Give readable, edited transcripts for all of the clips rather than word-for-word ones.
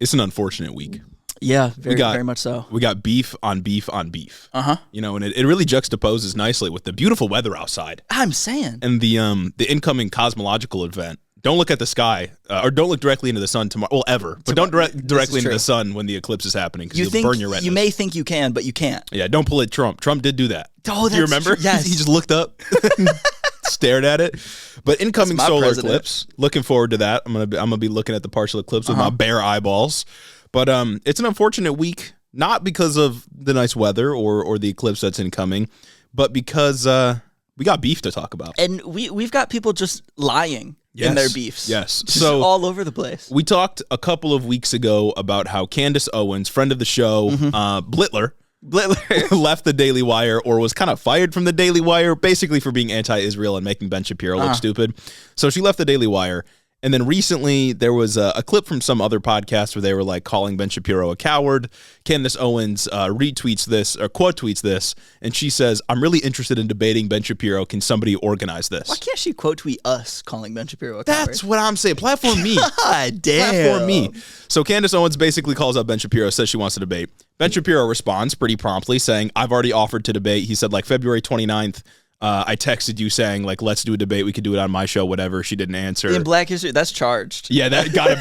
It's an unfortunate week. Yeah, very much so. We got beef on beef on beef. Uh-huh. You know, and it really juxtaposes nicely with the beautiful weather outside. I'm saying. And the incoming cosmological event. Don't look at the sky, or don't look directly into the sun tomorrow. Well, ever. But don't directly into the sun when the eclipse is happening, because you'll burn your retinas. You may think you can, but you can't. Yeah, don't pull it Trump. Trump did do that. Oh, do you remember? Yes. He just looked up, stared at it. But incoming solar eclipse. Looking forward to that. I'm gonna be looking at the partial eclipse with my bare eyeballs. But it's an unfortunate week, not because of the nice weather or the eclipse that's incoming, but because we got beef to talk about. And we've got people just lying in their beefs. Yes. Just so all over the place. We talked a couple of weeks ago about how Candace Owens, friend of the show, Blittler, left the Daily Wire, or was kind of fired from the Daily Wire, basically for being anti-Israel and making Ben Shapiro look stupid. So she left the Daily Wire. And then recently there was a clip from some other podcast where they were like calling Ben Shapiro a coward. Candace Owens retweets this, or quote tweets this, and she says, "I'm really interested in debating Ben Shapiro. Can somebody organize this?" Why can't she quote tweet us calling Ben Shapiro a coward? That's what I'm saying. Platform me. God damn. Platform me. So Candace Owens basically calls out Ben Shapiro, says she wants to debate. Ben Shapiro responds pretty promptly saying, "I've already offered to debate." He said like February 29th. I texted you saying, like, let's do a debate. We could do it on my show, whatever. She didn't answer. In Black History, that's charged. Yeah, that gotta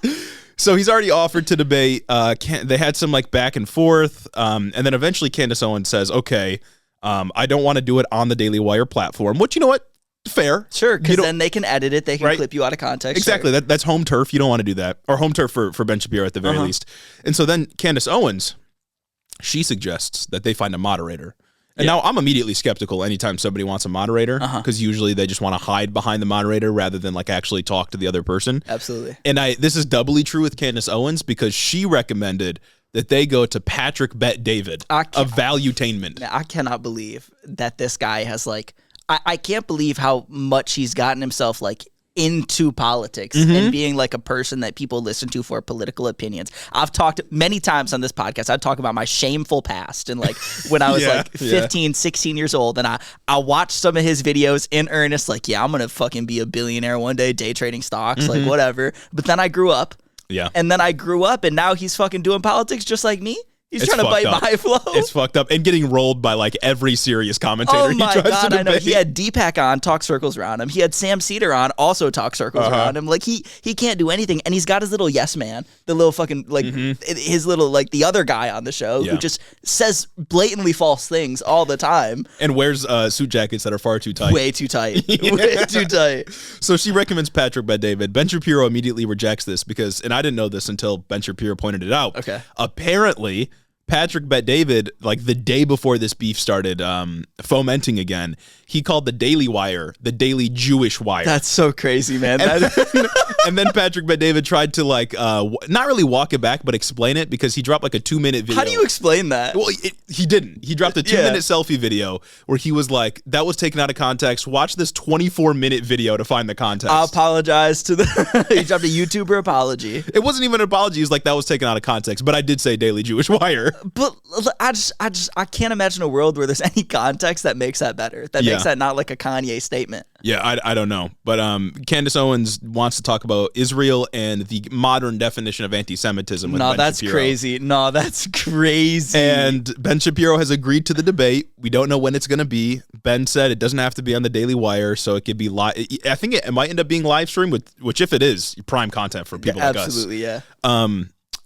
be. So he's already offered to debate. They had some, like, back and forth. And then eventually Candace Owens says, okay, I don't want to do it on the Daily Wire platform, which, you know what? Fair. Sure, because then they can edit it. They can clip you out of context. Exactly. Sure. That's home turf. You don't want to do that. Or home turf for Ben Shapiro at the very least. And so then Candace Owens, she suggests that they find a moderator. And now I'm immediately skeptical anytime somebody wants a moderator, because usually they just want to hide behind the moderator rather than like actually talk to the other person. Absolutely. And this is doubly true with Candace Owens, because she recommended that they go to Patrick Bet David of Valuetainment. I cannot believe that this guy has like, I can't believe how much he's gotten himself like into politics and being like a person that people listen to for political opinions. I've talked many times on this podcast. I talk about my shameful past and like when I was like 15, 16 years old, and I watched some of his videos in earnest, like, yeah, I'm going to fucking be a billionaire one day, day trading stocks, like whatever. But then I grew up. Yeah. And then I grew up, and now he's fucking doing politics just like me. He's trying to bite my flow. It's fucked up. And getting rolled by like every serious commentator he tries to debate. I know. He had Deepak on, talk circles around him. He had Sam Cedar on, also talk circles around him. Like he can't do anything. And he's got his little yes man, the little fucking like his little like the other guy on the show who just says blatantly false things all the time. And wears suit jackets that are far too tight. Way too tight. Way too tight. So she recommends Patrick Bet David. Ben Shapiro immediately rejects this because, and I didn't know this until Ben Shapiro pointed it out. Okay. Apparently, Patrick Bet David, like the day before this beef started fomenting again, he called the Daily Wire the Daily Jewish Wire. That's so crazy, man. And then Patrick Bet David tried to like not really walk it back, but explain it, because he dropped like a 2-minute video. How do you explain that? Well, he didn't. He dropped a 2-minute selfie video where he was like, that was taken out of context. Watch this 24-minute video to find the context. I apologize to the... He dropped a YouTuber apology. It wasn't even an apology. He was like, that was taken out of context. But I did say Daily Jewish Wire. But I can't imagine a world where there's any context that makes that better. That makes that not like a Kanye statement. Yeah, I don't know. But Candace Owens wants to talk about Israel and the modern definition of anti-Semitism with Ben Shapiro. Crazy. No, that's crazy. And Ben Shapiro has agreed to the debate. We don't know when it's going to be. Ben said it doesn't have to be on the Daily Wire, so it could be live. I think it might end up being live streamed, which if it is, prime content for people like us. Absolutely, yeah.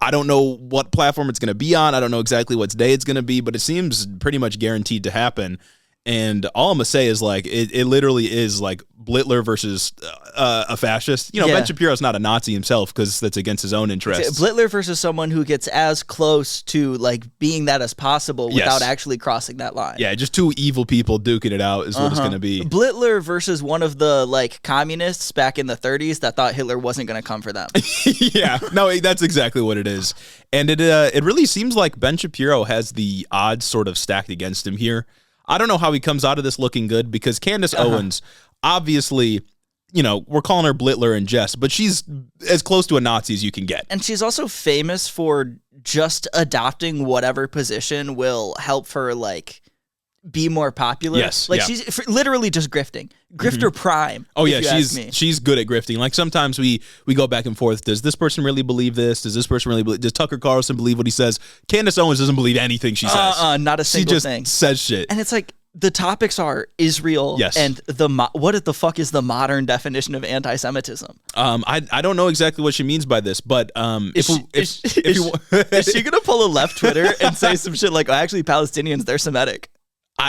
I don't know what platform it's going to be on. I don't know exactly what day it's going to be, but it seems pretty much guaranteed to happen. And all I'm going to say is, like, it literally is, like, Blittler versus a fascist. You know, Ben Shapiro's not a Nazi himself because that's against his own interests. Blittler versus someone who gets as close to, like, being that as possible without actually crossing that line. Yeah, just two evil people duking it out is what it's going to be. Blittler versus one of the, like, communists back in the 30s that thought Hitler wasn't going to come for them. Yeah, no, that's exactly what it is. And it really seems like Ben Shapiro has the odds sort of stacked against him here. I don't know how he comes out of this looking good, because Candace Owens, obviously, you know, we're calling her Blittler in jest, but she's as close to a Nazi as you can get. And she's also famous for just adopting whatever position will help her, like, be more popular. Yes, like yeah. she's literally just grifting. Grifter prime. Oh if yeah, you ask me. she's good at grifting. Like sometimes we go back and forth. Does this person really believe this? Does this person really believe? Does Tucker Carlson believe what he says? Candace Owens doesn't believe anything she says. Not a single thing. She just says shit. And it's like the topics are Israel and what the fuck is the modern definition of anti-Semitism? I don't know exactly what she means by this, but is she gonna pull a left Twitter and say some shit like, oh, actually Palestinians, they're Semitic?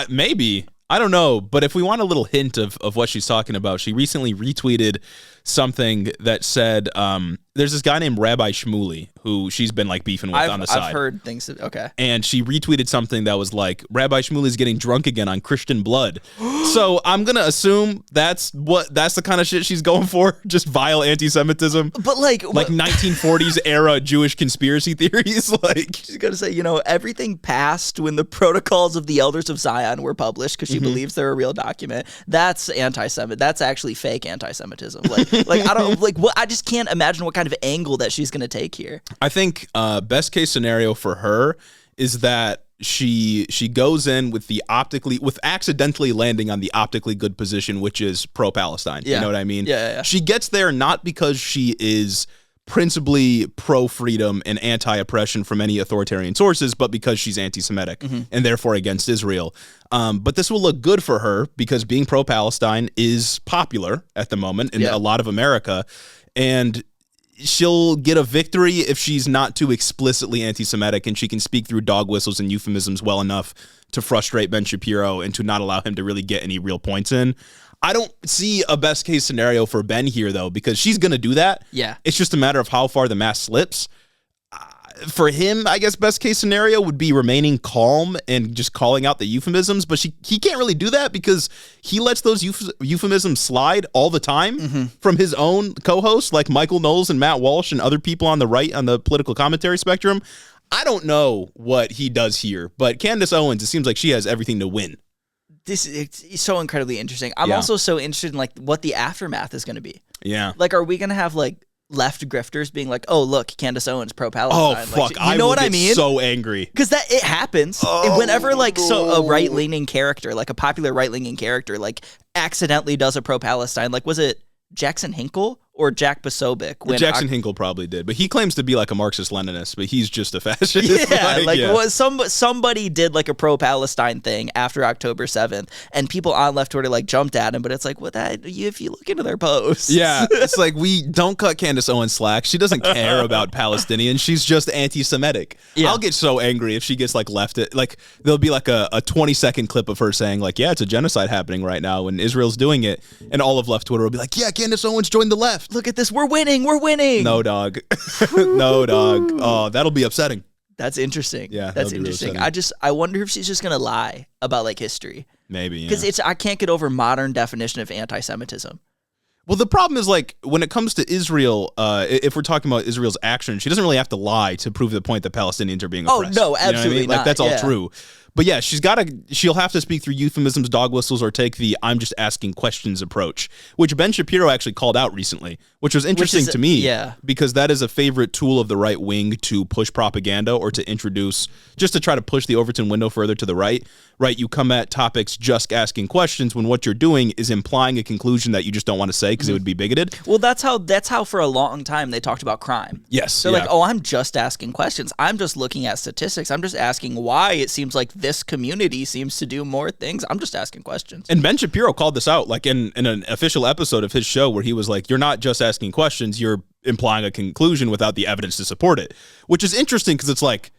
Maybe. I don't know, but if we want a little hint of what she's talking about, she recently retweeted something that said, there's this guy named Rabbi Shmuley who she's been like beefing with on the side. I've heard things. Okay. And she retweeted something that was like, Rabbi Shmuley's getting drunk again on Christian blood. So I'm going to assume that's the kind of shit she's going for. Just vile anti-Semitism. But like 1940s era Jewish conspiracy theories. Like she's going to say, everything passed when the protocols of the elders of Zion were published because she believes they're a real document. That's anti-Semit. That's actually fake anti-Semitism. Like I don't like what I just can't imagine what kind of angle that she's going to take here. I think best case scenario for her is that she goes in with accidentally landing on the optically good position, which is pro-Palestine. Yeah. You know what I mean? Yeah. She gets there not because she is principally pro-freedom and anti-oppression from any authoritarian sources, but because she's anti-Semitic and therefore against Israel. But this will look good for her because being pro-Palestine is popular at the moment in a lot of America. And she'll get a victory if she's not too explicitly anti-Semitic and she can speak through dog whistles and euphemisms well enough to frustrate Ben Shapiro and to not allow him to really get any real points in. I don't see a best case scenario for Ben here, though, because she's going to do that. Yeah. It's just a matter of how far the mask slips. For him, I guess best case scenario would be remaining calm and just calling out the euphemisms, but he can't really do that because he lets those euphemisms slide all the time from his own co-hosts like Michael Knowles and Matt Walsh and other people on the right on the political commentary spectrum. I don't know what he does here, but Candace Owens, it seems like she has everything to win. It's so incredibly interesting. I'm also so interested in like what the aftermath is going to be. Yeah. Like, are we going to have like left grifters being like, oh, look, Candace Owens pro-Palestine. Oh, fuck. Like, you know what I mean? So angry. Because it happens. Whenever like a right-leaning character, like a popular right-leaning character, like accidentally does a pro-Palestine, like was it Jackson Hinkle or Jack Posobiec? Jackson Hinkle probably did, but he claims to be like a Marxist-Leninist, but he's just a fascist. Yeah, somebody did like a pro-Palestine thing after October 7th, and people on left Twitter like jumped at him, but it's like, if you look into their posts. Yeah, it's like, we don't cut Candace Owens slack. She doesn't care about Palestinians. She's just anti-Semitic. Yeah. I'll get so angry if she gets like left it. Like there'll be like a 20-second clip of her saying like, yeah, it's a genocide happening right now and Israel's doing it, and all of left Twitter will be like, yeah, Candace Owens joined the left. Look at this. We're winning. No, dog. No, dog. Oh, that'll be upsetting. That's interesting. Yeah, that's interesting. I wonder if she's just gonna lie about like history. Maybe, because I can't get over modern definition of anti-Semitism. Well, the problem is like when it comes to Israel, if we're talking about Israel's action, she doesn't really have to lie to prove the point that Palestinians are being oppressed. Oh no, absolutely not. Like that's all true. But yeah, she'll have to speak through euphemisms, dog whistles, or take the I'm just asking questions approach, which Ben Shapiro actually called out recently, which was interesting to me. Yeah. Because that is a favorite tool of the right wing to push propaganda or to introduce, just to try to push the Overton window further to the right. Right? You come at topics just asking questions when what you're doing is implying a conclusion that you just don't want to say because it would be bigoted. Well, that's how for a long time they talked about crime. Yes. They're like, oh, I'm just asking questions. I'm just looking at statistics. I'm just asking why it seems like this community seems to do more things. I'm just asking questions. And Ben Shapiro called this out like in an official episode of his show where he was like, you're not just asking questions, you're implying a conclusion without the evidence to support it, which is interesting because it's like,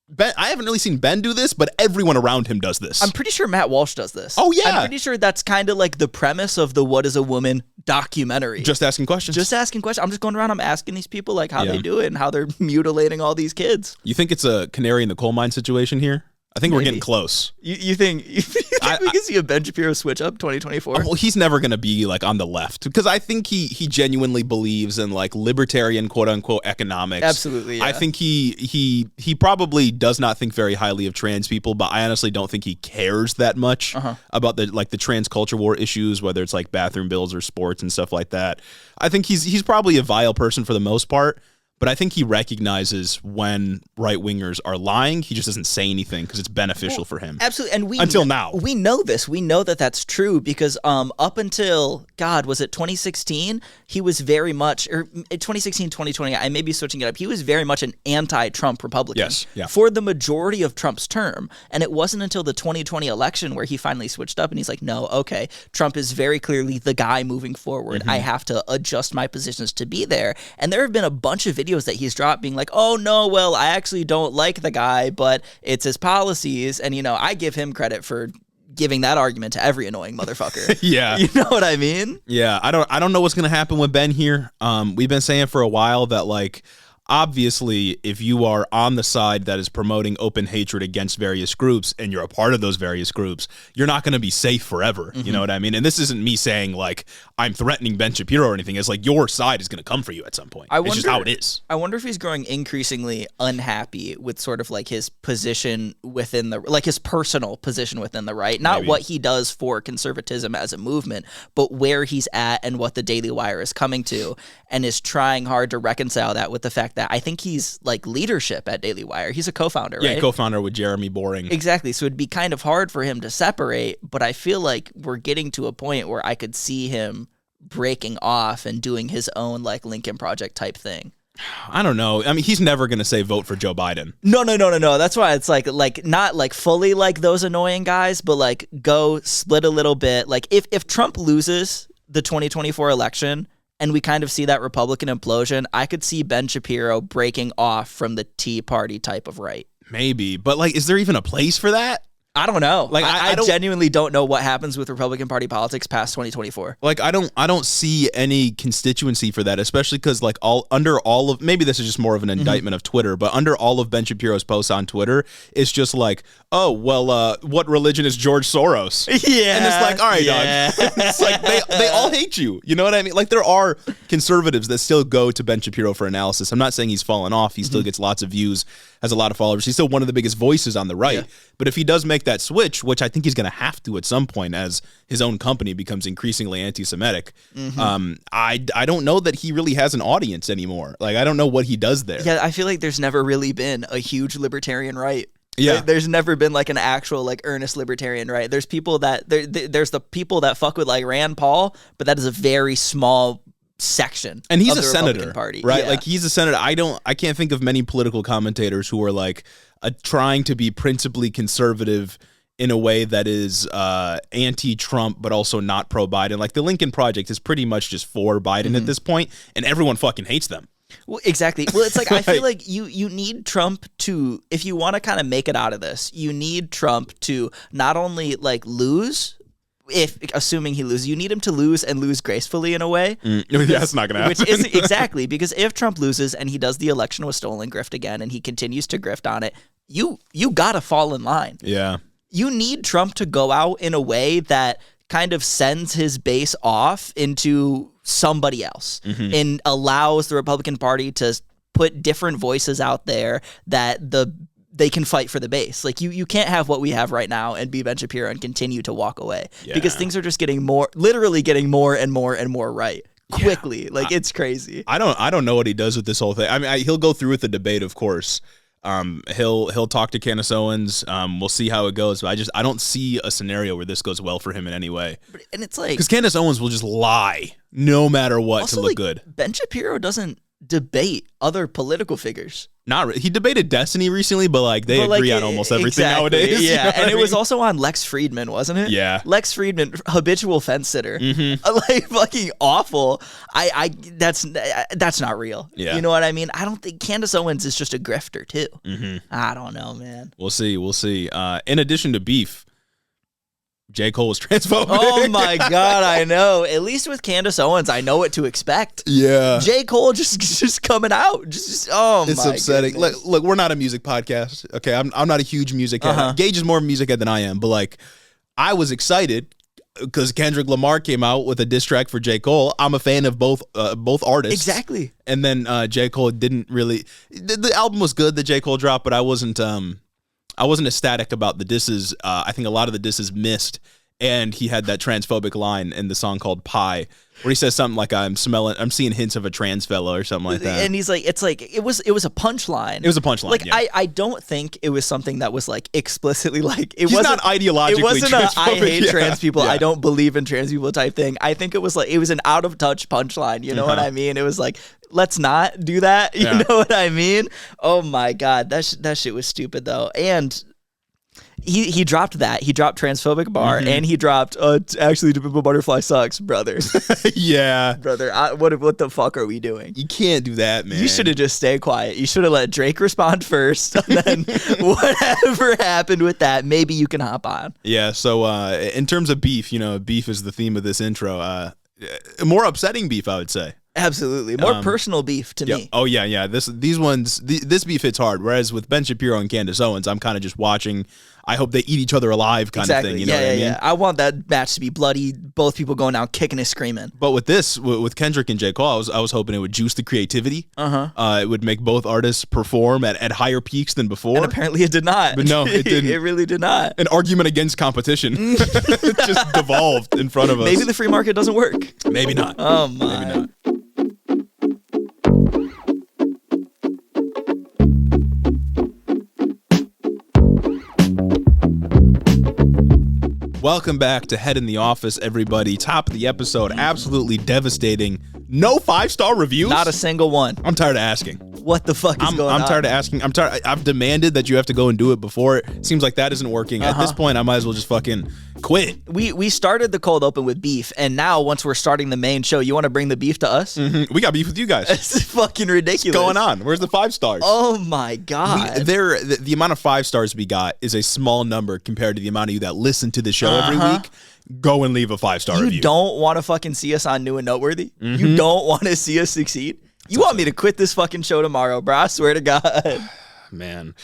Ben, I haven't really seen Ben do this, but everyone around him does this. I'm pretty sure Matt Walsh does this. Oh, yeah. I'm pretty sure that's kind of like the premise of the What is a Woman documentary. Just asking questions. Just asking questions. I'm just going around, I'm asking these people like how they do it and how they're mutilating all these kids. You think it's a canary in the coal mine situation here? I think we're getting close. You think we can see a Ben Shapiro switch up 2024? Well, he's never going to be like on the left because I think he genuinely believes in like libertarian quote unquote economics. Absolutely. Yeah. I think he probably does not think very highly of trans people, but I honestly don't think he cares that much about the trans culture war issues, whether it's like bathroom bills or sports and stuff like that. I think he's probably a vile person for the most part. but I think he recognizes when right-wingers are lying. He just doesn't say anything because it's beneficial for him. Absolutely. And until now. We know this. We know that that's true because up until, God, was it 2016? He was very much, or 2016, 2020, I may be switching it up. He was very much an anti-Trump Republican Yes, yeah. for the majority of Trump's term. And it wasn't until the 2020 election where he finally switched up and he's like, no, okay, Trump is very clearly the guy moving forward. I have to adjust my positions to be there. And there have been a bunch of videos that he's dropped being like, oh, no, well, I actually don't like the guy, but it's his policies. And, I give him credit for giving that argument to every annoying motherfucker. Yeah. You know what I mean? Yeah. I don't know what's going to happen with Ben here. We've been saying for a while that, like, obviously, if you are on the side that is promoting open hatred against various groups and you're a part of those various groups, you're not going to be safe forever. You know what I mean? And this isn't me saying, like, I'm threatening Ben Shapiro or anything. It's like your side is going to come for you at some point. It's just how it is. I wonder if he's growing increasingly unhappy with sort of like his position within like his personal position within the right. Not what he does for conservatism as a movement, but where he's at and what the Daily Wire is coming to, and is trying hard to reconcile that with the fact that I think he's like leadership at Daily Wire. He's a co-founder, right? Yeah, co-founder with Jeremy Boring. Exactly. So it'd be kind of hard for him to separate, but I feel like we're getting to a point where I could see him breaking off and doing his own like Lincoln Project type thing. I don't know. I mean, he's never going to say vote for Joe Biden. No. That's why it's like not like fully like those annoying guys, but like go split a little bit. Like if Trump loses the 2024 election, and we kind of see that Republican implosion, I could see Ben Shapiro breaking off from the Tea Party type of right. Maybe. But, like, is there even a place for that? I don't know. Like, I genuinely don't know what happens with Republican Party politics past 2024. Like, I don't see any constituency for that, especially because, like, under all of, maybe this is just more of an indictment of Twitter, but under all of Ben Shapiro's posts on Twitter, it's just like, oh, well, what religion is George Soros? Yeah. And it's like, all right, dog. It's like, they all hate you. You know what I mean? Like, there are conservatives that still go to Ben Shapiro for analysis. I'm not saying he's fallen off. He still gets lots of views, has a lot of followers. He's still one of the biggest voices on the right. Yeah. But if he does make that switch, which I think he's going to have to at some point as his own company becomes increasingly anti-Semitic, I don't know that he really has an audience anymore. Like, I don't know what he does there. Yeah, I feel like there's never really been a huge libertarian right. Yeah. There's never been like an actual like earnest libertarian right. There's people that there's the people that fuck with like Rand Paul, but that is a very small section. And he's of a the senator, Republican Party. right? Yeah. Like he's a senator. I can't think of many political commentators who are like trying to be principally conservative in a way that is anti-Trump, but also not pro-Biden. Like the Lincoln Project is pretty much just for Biden at this point, and everyone fucking hates them. Well, exactly. Well, it's like I feel like you need Trump to, if you want to kind of make it out of this, you need Trump to not only like lose, if assuming he loses, you need him to lose and lose gracefully in a way. That's not going to happen. Which is exactly because if Trump loses and he does the election with stolen grift again and he continues to grift on it, you gotta fall in line. Yeah. You need Trump to go out in a way that kind of sends his base off into somebody else and allows the Republican Party to put different voices out there that they can fight for the base. Like you can't have what we have right now and be Ben Shapiro and continue to walk away because things are just literally getting more and more and more right quickly. Like it's crazy. I don't know what he does with this whole thing. I mean, he'll go through with the debate, of course. He'll talk to Candace Owens. We'll see how it goes. But I don't see a scenario where this goes well for him in any way. And it's like, because Candace Owens will just lie no matter what to look like, good. Ben Shapiro doesn't debate other political figures. He debated Destiny recently, but like they agree on almost everything nowadays. Yeah, you know and it was also on Lex Friedman, wasn't it? Yeah, Lex Friedman, habitual fence sitter, like fucking awful. That's not real. Yeah, you know what I mean. I don't think Candace Owens is just a grifter too. I don't know, man. We'll see. In addition to beef, J. Cole was transphobic. Oh my God, I know. At least with Candace Owens, I know what to expect. Yeah. J. Cole just coming out. Just oh it's my upsetting. Goodness. Look, we're not a music podcast. Okay, I'm not a huge music head. Gage is more music head than I am, but like I was excited because Kendrick Lamar came out with a diss track for J. Cole. I'm a fan of both artists. Exactly. And then J. Cole didn't really the album was good that J. Cole dropped, but I wasn't ecstatic about the disses. I think a lot of the disses missed, And he had that transphobic line in the song called Pie, where he says something like, I'm seeing hints of a trans fella or something like that. And he's like, it was a punchline. It was a punchline. Like, yeah. I don't think it was something that was like explicitly like, He's not ideologically it wasn't a I hate trans people, Yeah. I don't believe in trans people type thing. I think it was an out of touch punchline. You know what I mean? It was like, let's not do that. You know what I mean? Oh my God. That shit was stupid though. And he dropped that. He dropped transphobic bar, and he dropped actually the butterfly sucks, brother. Yeah, brother. What the fuck are we doing? You can't do that, man. You should have just stayed quiet. You should have let Drake respond first, and then whatever happened with that, maybe you can hop on. Yeah. So in terms of beef, beef is the theme of this intro. More upsetting beef, I would say. Absolutely. More personal beef to me. Oh, yeah. This beef hits hard. Whereas with Ben Shapiro and Candace Owens, I'm kind of just watching. I hope they eat each other alive kind of thing. You know what I mean? Yeah. I want that match to be bloody. Both people going out kicking and screaming. But with this, with Kendrick and J. Cole, I was hoping it would juice the creativity. It would make both artists perform at higher peaks than before. And apparently it did not. But no, it didn't. It really did not. An argument against competition just devolved in front of us. Maybe the free market doesn't work. Maybe not. Oh, my. Maybe not. Welcome back to Head in the Office, everybody. Top of the episode, absolutely devastating. No 5-star reviews? Not a single one. I'm tired of asking. What the fuck is going on? I'm tired of asking. I've demanded that you have to go and do it before. It seems like that isn't working. At this point, I might as well just fucking quit. We started the cold open with beef, and now once we're starting the main show, you want to bring the beef to us? We got beef with you guys. It's fucking ridiculous. What's going on? Where's the 5 stars? Oh my God. The amount of 5 stars we got is a small number compared to the amount of you that listen to the show every week. Go and leave a 5-star review. You don't want to fucking see us on New and Noteworthy? You don't want to see us succeed? You want me to quit this fucking show tomorrow, bro? I swear to God. Man,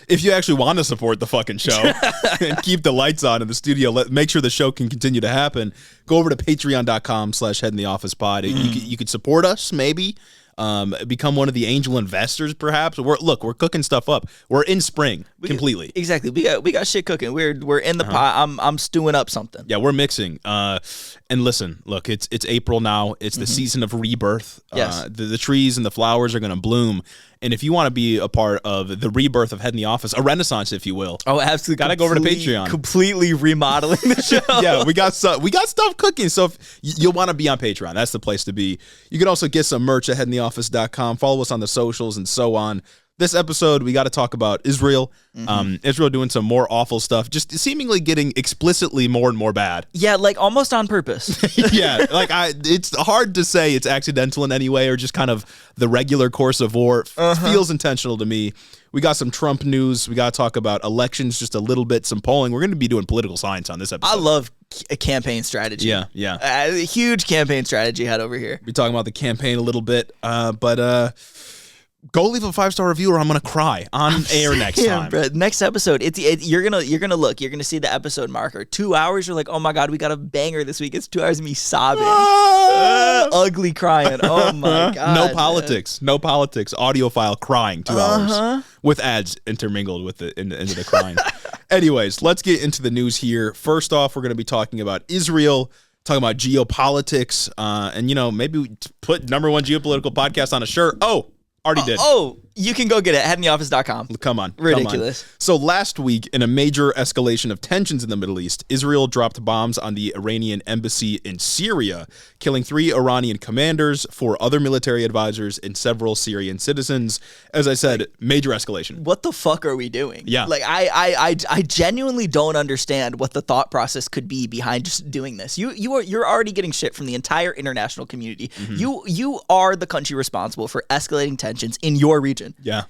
if you actually want to support the fucking show and keep the lights on in the studio, make sure the show can continue to happen, go over to patreon.com/headintheofficepod. You could support us, maybe. Become one of the angel investors, perhaps. We're cooking stuff up. We're in spring completely. Exactly. We got shit cooking. We're in the pot. I'm stewing up something. Yeah, we're mixing. And listen, look, it's April now. It's the season of rebirth. Yes. The trees and the flowers are going to bloom. And if you want to be a part of the rebirth of Head in the Office, a renaissance, if you will. Oh, absolutely. Gotta go over to Patreon. Completely remodeling the show. Yeah, we got stuff cooking. So if you'll want to be on Patreon, that's the place to be. You can also get some merch at headintheoffice.com. Follow us on the socials and so on. This episode, we got to talk about Israel. Israel doing some more awful stuff, just seemingly getting explicitly more and more bad. Yeah, like almost on purpose. Yeah, it's hard to say it's accidental in any way or just kind of the regular course of war. Feels intentional to me. We got some Trump news. We got to talk about elections just a little bit, some polling. We're going to be doing political science on this episode. I love a campaign strategy. Yeah. A huge campaign strategy head over here. We're talking about the campaign a little bit, but go leave a 5-star review or I'm gonna cry on air next time. Bro, next episode, you're gonna look. You're gonna see the episode marker. 2 hours. You're like, oh my God, we got a banger this week. It's 2 hours of me sobbing, ugly crying. Oh my God. No politics. No politics. Audio file crying 2 hours with ads intermingled with into the crying. Anyways, let's get into the news here. First off, we're gonna be talking about Israel. Talking about geopolitics, and maybe we put #1 geopolitical podcast on a shirt. Already did. Oh, you can go get it. Headintheoffice.com. Come on. Ridiculous. So last week, in a major escalation of tensions in the Middle East, Israel dropped bombs on the Iranian embassy in Syria, killing 3 Iranian commanders, 4 other military advisors, and several Syrian citizens. As I said, major escalation. What the fuck are we doing? Yeah. Like, I genuinely don't understand what the thought process could be behind just doing this. You're already getting shit from the entire international community. You are the country responsible for escalating tensions in your region. Yeah.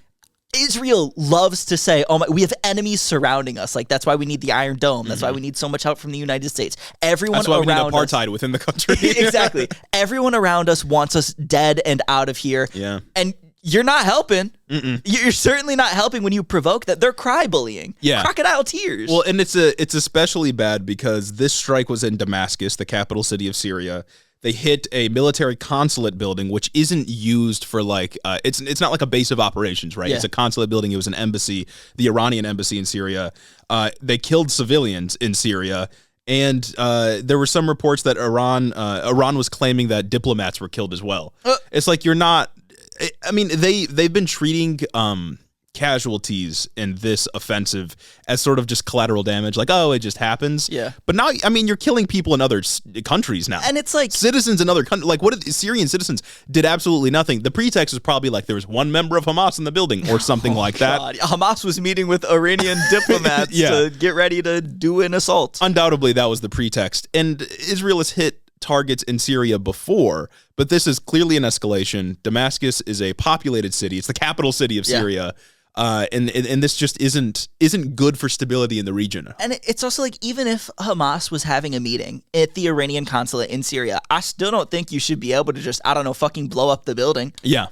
Israel loves to say, oh my, we have enemies surrounding us. Like, that's why we need the Iron Dome. That's why we need so much help from the United States. That's why we need apartheid within the country. Exactly. Everyone around us wants us dead and out of here. Yeah. And you're not helping. You're certainly not helping when you provoke that. They're cry bullying. Yeah. Crocodile tears. Well, and it's especially bad because this strike was in Damascus, the capital city of Syria. They hit a military consulate building, which isn't used for it's not like a base of operations, right? Yeah. It's a consulate building. It was an embassy, the Iranian embassy in Syria. They killed civilians in Syria. And there were some reports that Iran was claiming that diplomats were killed as well. It's like you're not. I mean, they've been treating casualties in this offensive as sort of just collateral damage, like, oh, it just happens. Yeah. But now, I mean, you're killing people in other countries now. And it's like citizens in other countries. Like, Syrian citizens did absolutely nothing. The pretext is probably like there was one member of Hamas in the building or something like that. Hamas was meeting with Iranian diplomats to get ready to do an assault. Undoubtedly, that was the pretext. And Israel has hit targets in Syria before, but this is clearly an escalation. Damascus is a populated city. It's the capital city of Syria. And this just isn't good for stability in the region. And it's also like, even if Hamas was having a meeting at the Iranian consulate in Syria, I still don't think you should be able to just, I don't know, fucking blow up the building. Yeah.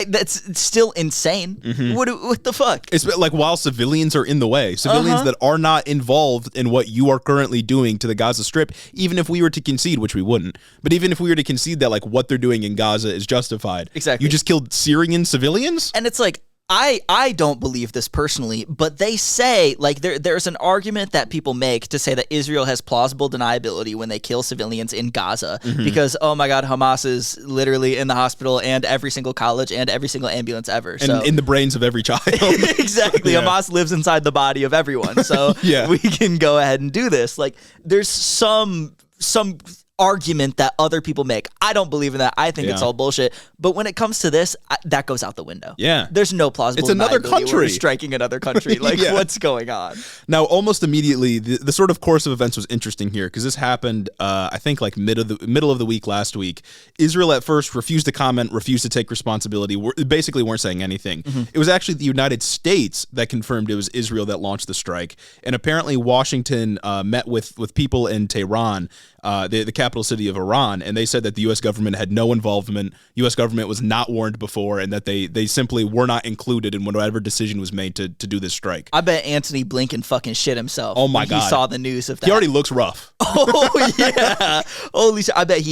That's still insane. Mm-hmm. What the fuck? It's like, while civilians are in the way, civilians that are not involved in what you are currently doing to the Gaza Strip, even if we were to concede, which we wouldn't, but even if we were to concede that like what they're doing in Gaza is justified. Exactly. You just killed Syrian civilians? And it's like, I don't believe this personally, but they say, like, there's an argument that people make to say that Israel has plausible deniability when they kill civilians in Gaza because, oh my God, Hamas is literally in the hospital and every single college and every single ambulance ever. And in the brains of every child. Exactly. Yeah. Hamas lives inside the body of everyone. So we can go ahead and do this. Like, there's some argument that other people make. I don't believe in that. I think it's all bullshit. But when it comes to this, that goes out the window. Yeah. There's no plausible. It's another country. We're striking another country. Like, what's going on? Now, almost immediately, the sort of course of events was interesting here because this happened, I think, like middle of the week last week. Israel at first refused to comment, refused to take responsibility. Basically weren't saying anything. Mm-hmm. It was actually the United States that confirmed it was Israel that launched the strike. And apparently Washington met with people in Tehran, the capital city of Iran, and they said that the U.S. government had no involvement. U.S. government was not warned before, and that they simply were not included in whatever decision was made to do this strike. I bet Antony Blinken fucking shit himself. Oh my God. He saw the news of that. He already looks rough. Oh yeah. Holy shit. I bet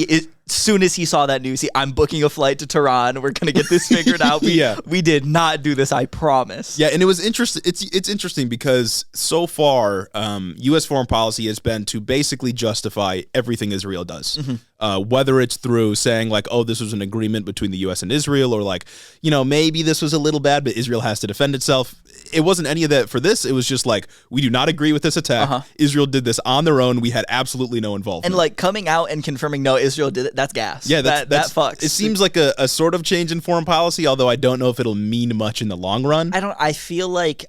as soon as he saw that news, I'm booking a flight to Tehran. We're going to get this figured out. We did not do this, I promise. Yeah, and it was interesting. It's interesting because so far, U.S. foreign policy has been to basically justify everything Israel does. Mm-hmm. Whether it's through saying like, oh, this was an agreement between the U.S. and Israel, or like, maybe this was a little bad, but Israel has to defend itself. It wasn't any of that for this. It was just like, we do not agree with this attack. Israel did this on their own. We had absolutely no involvement. And like coming out and confirming, no, Israel did it, that's gas. Yeah, that fucks. It seems like a sort of change in foreign policy, although I don't know if it'll mean much in the long run. I feel like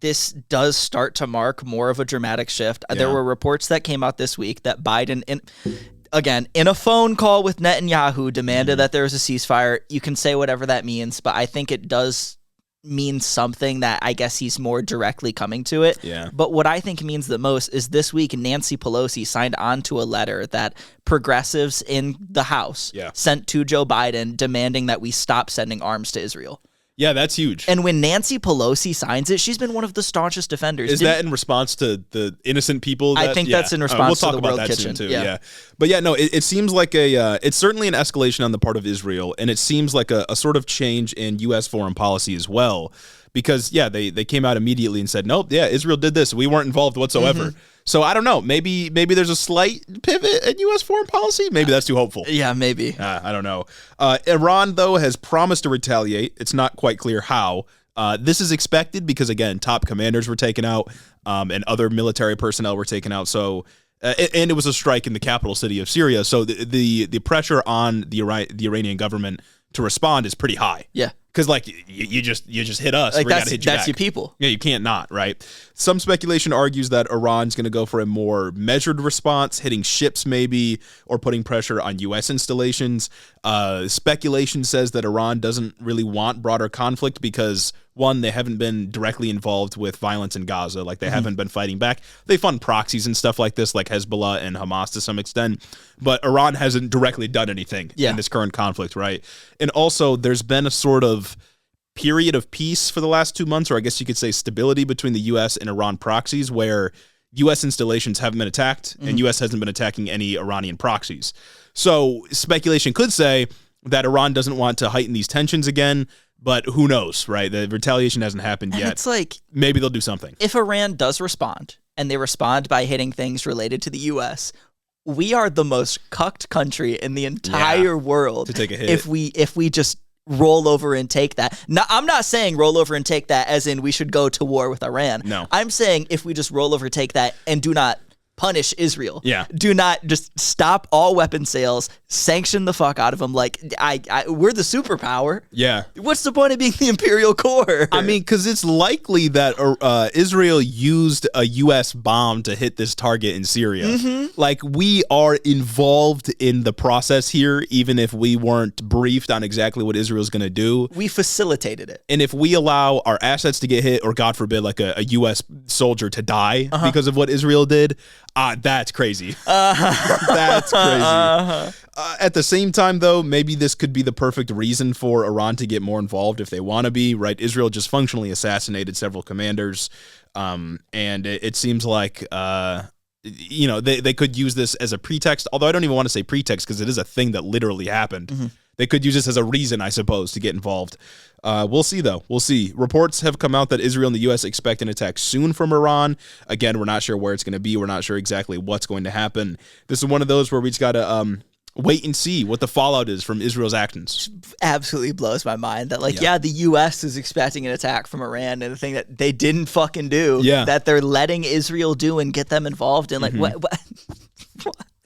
this does start to mark more of a dramatic shift. Yeah. There were reports that came out this week that Biden, in a phone call with Netanyahu, demanded that there was a ceasefire. You can say whatever that means, but I think it does mean something that I guess he's more directly coming to it. Yeah. But what I think means the most is this week Nancy Pelosi signed on to a letter that progressives in the House sent to Joe Biden demanding that we stop sending arms to Israel. Yeah, that's huge. And when Nancy Pelosi signs it, she's been one of the staunchest defenders. Is that in response to the innocent people? I think that's in response to the World Kitchen. Soon too. Yeah. But yeah, no, it seems like it's certainly an escalation on the part of Israel, and it seems like a sort of change in U.S. foreign policy as well. Because, they came out immediately and said, nope, Israel did this. We weren't involved whatsoever. Mm-hmm. So I don't know. Maybe there's a slight pivot in U.S. foreign policy. Maybe that's too hopeful. Yeah, maybe. I don't know. Iran, though, has promised to retaliate. It's not quite clear how. This is expected because, again, top commanders were taken out and other military personnel were taken out. So, and it was a strike in the capital city of Syria. So the pressure on the Iranian government to respond is pretty high. Yeah. Because like you just hit us, like we gotta hit you that's back. Your people. Yeah, you can't not, right? Some speculation argues that Iran's going to go for a more measured response, hitting ships maybe, or putting pressure on U.S. installations. Speculation says that Iran doesn't really want broader conflict because, one, they haven't been directly involved with violence in Gaza, like they haven't been fighting back. They fund proxies and stuff like this, like Hezbollah and Hamas to some extent, but Iran hasn't directly done anything in this current conflict, right? And also, there's been a sort of period of peace for the last 2 months, or I guess you could say stability between the U.S. and Iran proxies, where U.S. installations haven't been attacked and U.S. hasn't been attacking any Iranian proxies. So speculation could say that Iran doesn't want to heighten these tensions again, But who knows, right? The retaliation hasn't happened And yet. it's like, maybe they'll do something. if Iran does respond, and they respond by hitting things related to the U.S., we are the most cucked country in the entire world to take a hit. If we just roll over and take that. Now, I'm not saying roll over and take that as in we should go to war with Iran. No. I'm saying if we just roll over, take that, and do not punish Israel. Yeah. Do not just stop all weapon sales, sanction the fuck out of them. Like, we're the superpower. Yeah. What's the point of being the imperial core? I mean, because it's likely that Israel used a U.S. bomb to hit this target in Syria. Mm-hmm. Like, we are involved in the process here, even if we weren't briefed on exactly what Israel's going to do. We facilitated it. And if we allow our assets to get hit, or God forbid, like a U.S. soldier to die because of what Israel did, that's crazy. That's crazy. At the same time, though, maybe this could be the perfect reason for Iran to get more involved if they want to be, right? Israel just functionally assassinated several commanders, and it seems like, they could use this as a pretext, although I don't even want to say pretext because it is a thing that literally happened. Mm-hmm. They could use this as a reason, I suppose, to get involved. We'll see, though. We'll see. Reports have come out that Israel and the U.S. expect an attack soon from Iran. Again, we're not sure where it's going to be. We're not sure exactly what's going to happen. This is one of those where we just got to wait and see what the fallout is from Israel's actions. Absolutely blows my mind that, the U.S. is expecting an attack from Iran, and the thing that they didn't fucking do, that they're letting Israel do and get them involved in. Like, what?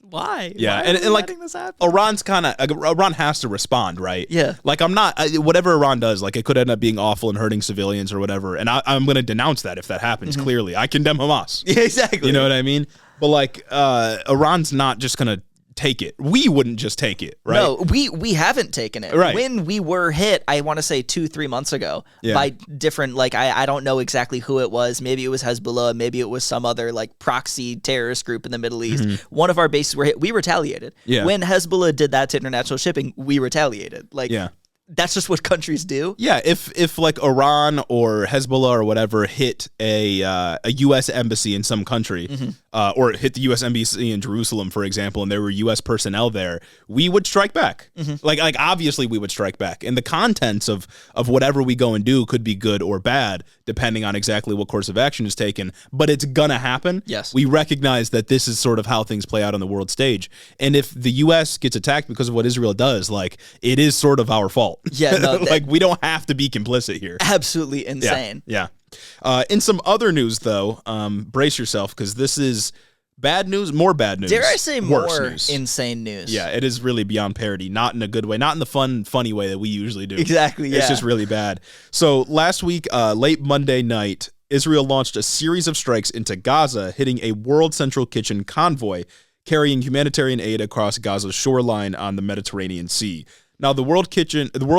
Why? Yeah, Why and like, this happen? Iran has to respond, right? Yeah. Like, whatever Iran does, like, it could end up being awful and hurting civilians or whatever, and I'm going to denounce that if that happens, clearly. I condemn Hamas. Yeah, exactly. You know what I mean? But, like, Iran's not just going to take it. We wouldn't just take it, right? No, we haven't taken it. Right. When we were hit, I want to say 2-3 months ago by different, I don't know exactly who it was. Maybe it was Hezbollah. Maybe it was some other proxy terrorist group in the Middle East. Mm-hmm. One of our bases were hit. We retaliated. Yeah. When Hezbollah did that to international shipping, we retaliated. That's just what countries do. Yeah, if like Iran or Hezbollah or whatever hit a U.S. embassy in some country, or hit the U.S. embassy in Jerusalem, for example, and there were U.S. personnel there, we would strike back. Mm-hmm. Like obviously we would strike back. And the contents of whatever we go and do could be good or bad, depending on exactly what course of action is taken. But it's gonna happen. Yes. We recognize that this is sort of how things play out on the world stage. And if the U.S. gets attacked because of what Israel does, it is sort of our fault. Yeah, no, we don't have to be complicit here. Absolutely insane. Yeah. In some other news, though, brace yourself because this is bad news, more bad news. Dare I say more news. Insane news? Yeah, it is really beyond parody, not in a good way, not in the funny way that we usually do. Exactly, yeah. It's just really bad. So last week, late Monday night, Israel launched a series of strikes into Gaza, hitting a World Central Kitchen convoy carrying humanitarian aid across Gaza's shoreline on the Mediterranean Sea. Now, the World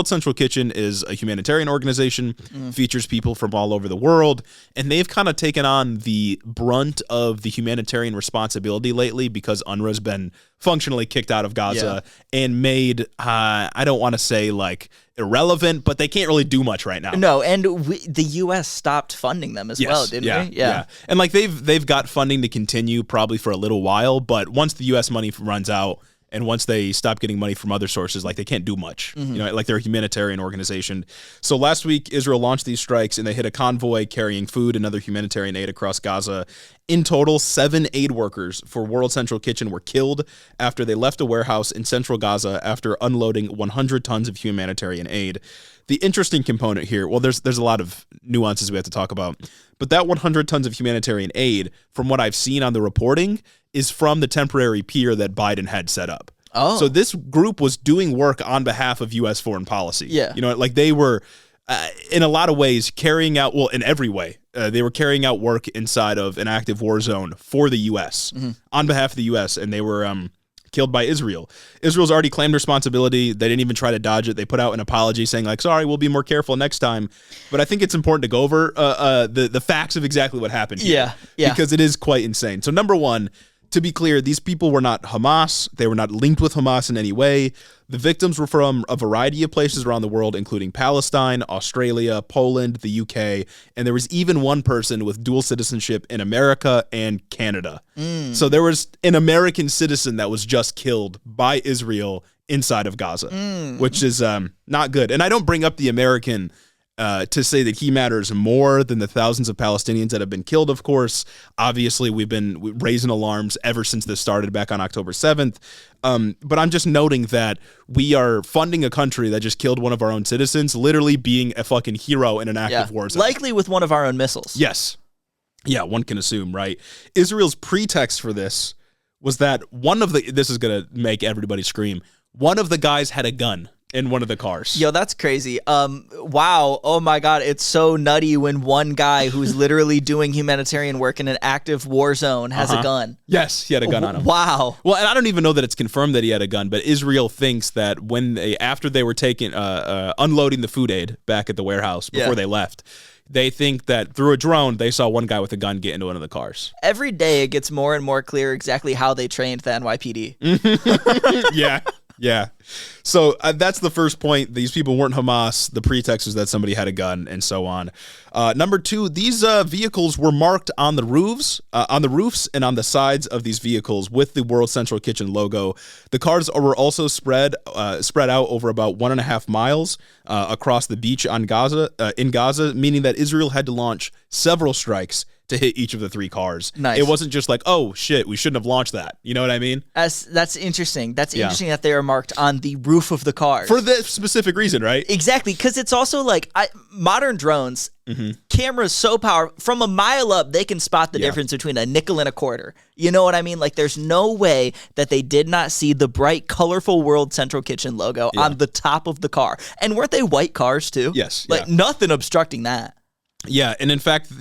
Central Kitchen is a humanitarian organization, features people from all over the world, and they've kind of taken on the brunt of the humanitarian responsibility lately because UNRWA's been functionally kicked out of Gaza and made, I don't want to say irrelevant, but they can't really do much right now. No, and the U.S. stopped funding them as well, didn't we? Yeah. And they've got funding to continue probably for a little while, but once the U.S. money runs out, and once they stop getting money from other sources, they can't do much. Mm-hmm. They're a humanitarian organization. So last week, Israel launched these strikes, and they hit a convoy carrying food and other humanitarian aid across Gaza. In total, 7 aid workers for World Central Kitchen were killed after they left a warehouse in central Gaza after unloading 100 tons of humanitarian aid. The interesting component here, well, there's a lot of nuances we have to talk about, but that 100 tons of humanitarian aid, from what I've seen on the reporting, is from the temporary pier that Biden had set up. Oh. So this group was doing work on behalf of U.S. foreign policy. Yeah. They were, in a lot of ways, carrying out, in every way, they were carrying out work inside of an active war zone for the U.S., on behalf of the U.S., and they were killed by Israel. Israel's already claimed responsibility. They didn't even try to dodge it. They put out an apology saying, sorry, we'll be more careful next time. But I think it's important to go over the facts of exactly what happened here. Yeah. Because it is quite insane. So number one, to be clear, these people were not Hamas. They were not linked with Hamas in any way. The victims were from a variety of places around the world, including Palestine, Australia, Poland, the UK, and there was even one person with dual citizenship in America and Canada. So there was an American citizen that was just killed by Israel inside of Gaza, which is not good. And I don't bring up the American to say that he matters more than the thousands of Palestinians that have been killed, of course. Obviously, we've been raising alarms ever since this started back on October 7th. But I'm just noting that we are funding a country that just killed one of our own citizens, literally being a fucking hero in an active war zone. Likely with one of our own missiles. Yes. Yeah, one can assume, right? Israel's pretext for this was that this is going to make everybody scream, one of the guys had a gun in one of the cars. Yo, that's crazy. Wow. Oh my God. It's so nutty when one guy who's literally doing humanitarian work in an active war zone has a gun. Yes, he had a gun on him. Wow. Well, and I don't even know that it's confirmed that he had a gun, but Israel thinks that after they were unloading the food aid back at the warehouse before they left, they think that through a drone, they saw one guy with a gun get into one of the cars. Every day it gets more and more clear exactly how they trained the NYPD. Yeah. So that's the first point. These people weren't Hamas. The pretext was that somebody had a gun and so on. Number two, these vehicles were marked on the roofs and on the sides of these vehicles with the World Central Kitchen logo. The cars were also spread out over about 1.5 miles across the beach in Gaza, meaning that Israel had to launch several strikes to hit each of the 3 cars. Nice. It wasn't just like, oh shit, we shouldn't have launched that. You know what I mean? That's interesting. That's interesting that they are marked on the roof of the cars. For this specific reason, right? Exactly, because it's also like modern drones, cameras so powerful, from a mile up, they can spot the difference between a nickel and a quarter. You know what I mean? Like, there's no way that they did not see the bright, colorful World Central Kitchen logo on the top of the car. And weren't they white cars too? Yes. Like, nothing obstructing that. Yeah, and in fact,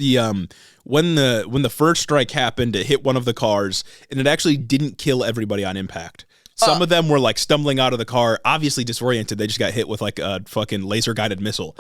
when the first strike happened, it hit one of the cars, and it actually didn't kill everybody on impact. Some of them were like stumbling out of the car, obviously disoriented. They just got hit with like a fucking laser guided missile.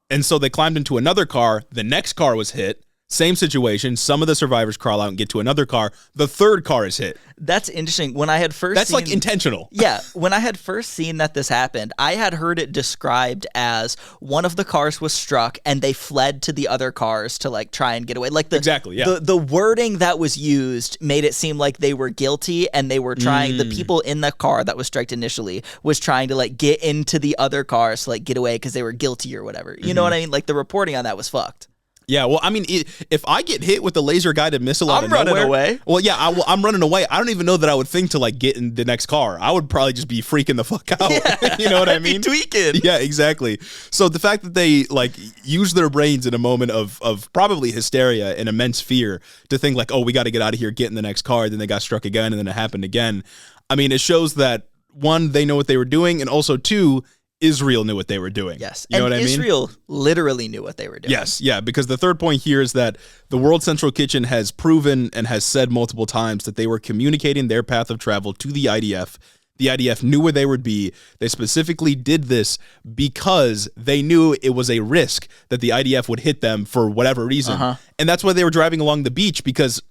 And so they climbed into another car. The next car was hit. Same situation. Some of the survivors crawl out and get to another car. The third car is hit. That's interesting. When I had first That's like intentional. Yeah. When I had first seen that this happened, I had heard it described as one of the cars was struck and they fled to the other cars to like try and get away. Like the wording that was used made it seem like they were guilty and they were trying, the people in the car that was struck initially was trying to like get into the other cars to like get away because they were guilty or whatever. You know what I mean? Like the reporting on that was fucked. Yeah, well, I mean, if I get hit with a laser-guided missile out of nowhere... I'm running away. Well, yeah, I'm running away. I don't even know that I would think to, like, get in the next car. I would probably just be freaking the fuck out. Yeah, you know what I mean? Be tweaking. Yeah, exactly. So the fact that they, like, use their brains in a moment of probably hysteria and immense fear to think, like, oh, we got to get out of here, get in the next car, then they got struck again, and then it happened again. I mean, it shows that, one, they know what they were doing, and also, two... Israel knew what they were doing. Yes. You know what I mean? Israel literally knew what they were doing. Yes, yeah, because the third point here is that the World Central Kitchen has proven and has said multiple times that they were communicating their path of travel to the IDF. The IDF knew where they would be. They specifically did this because they knew it was a risk that the IDF would hit them for whatever reason. And that's why they were driving along the beach, because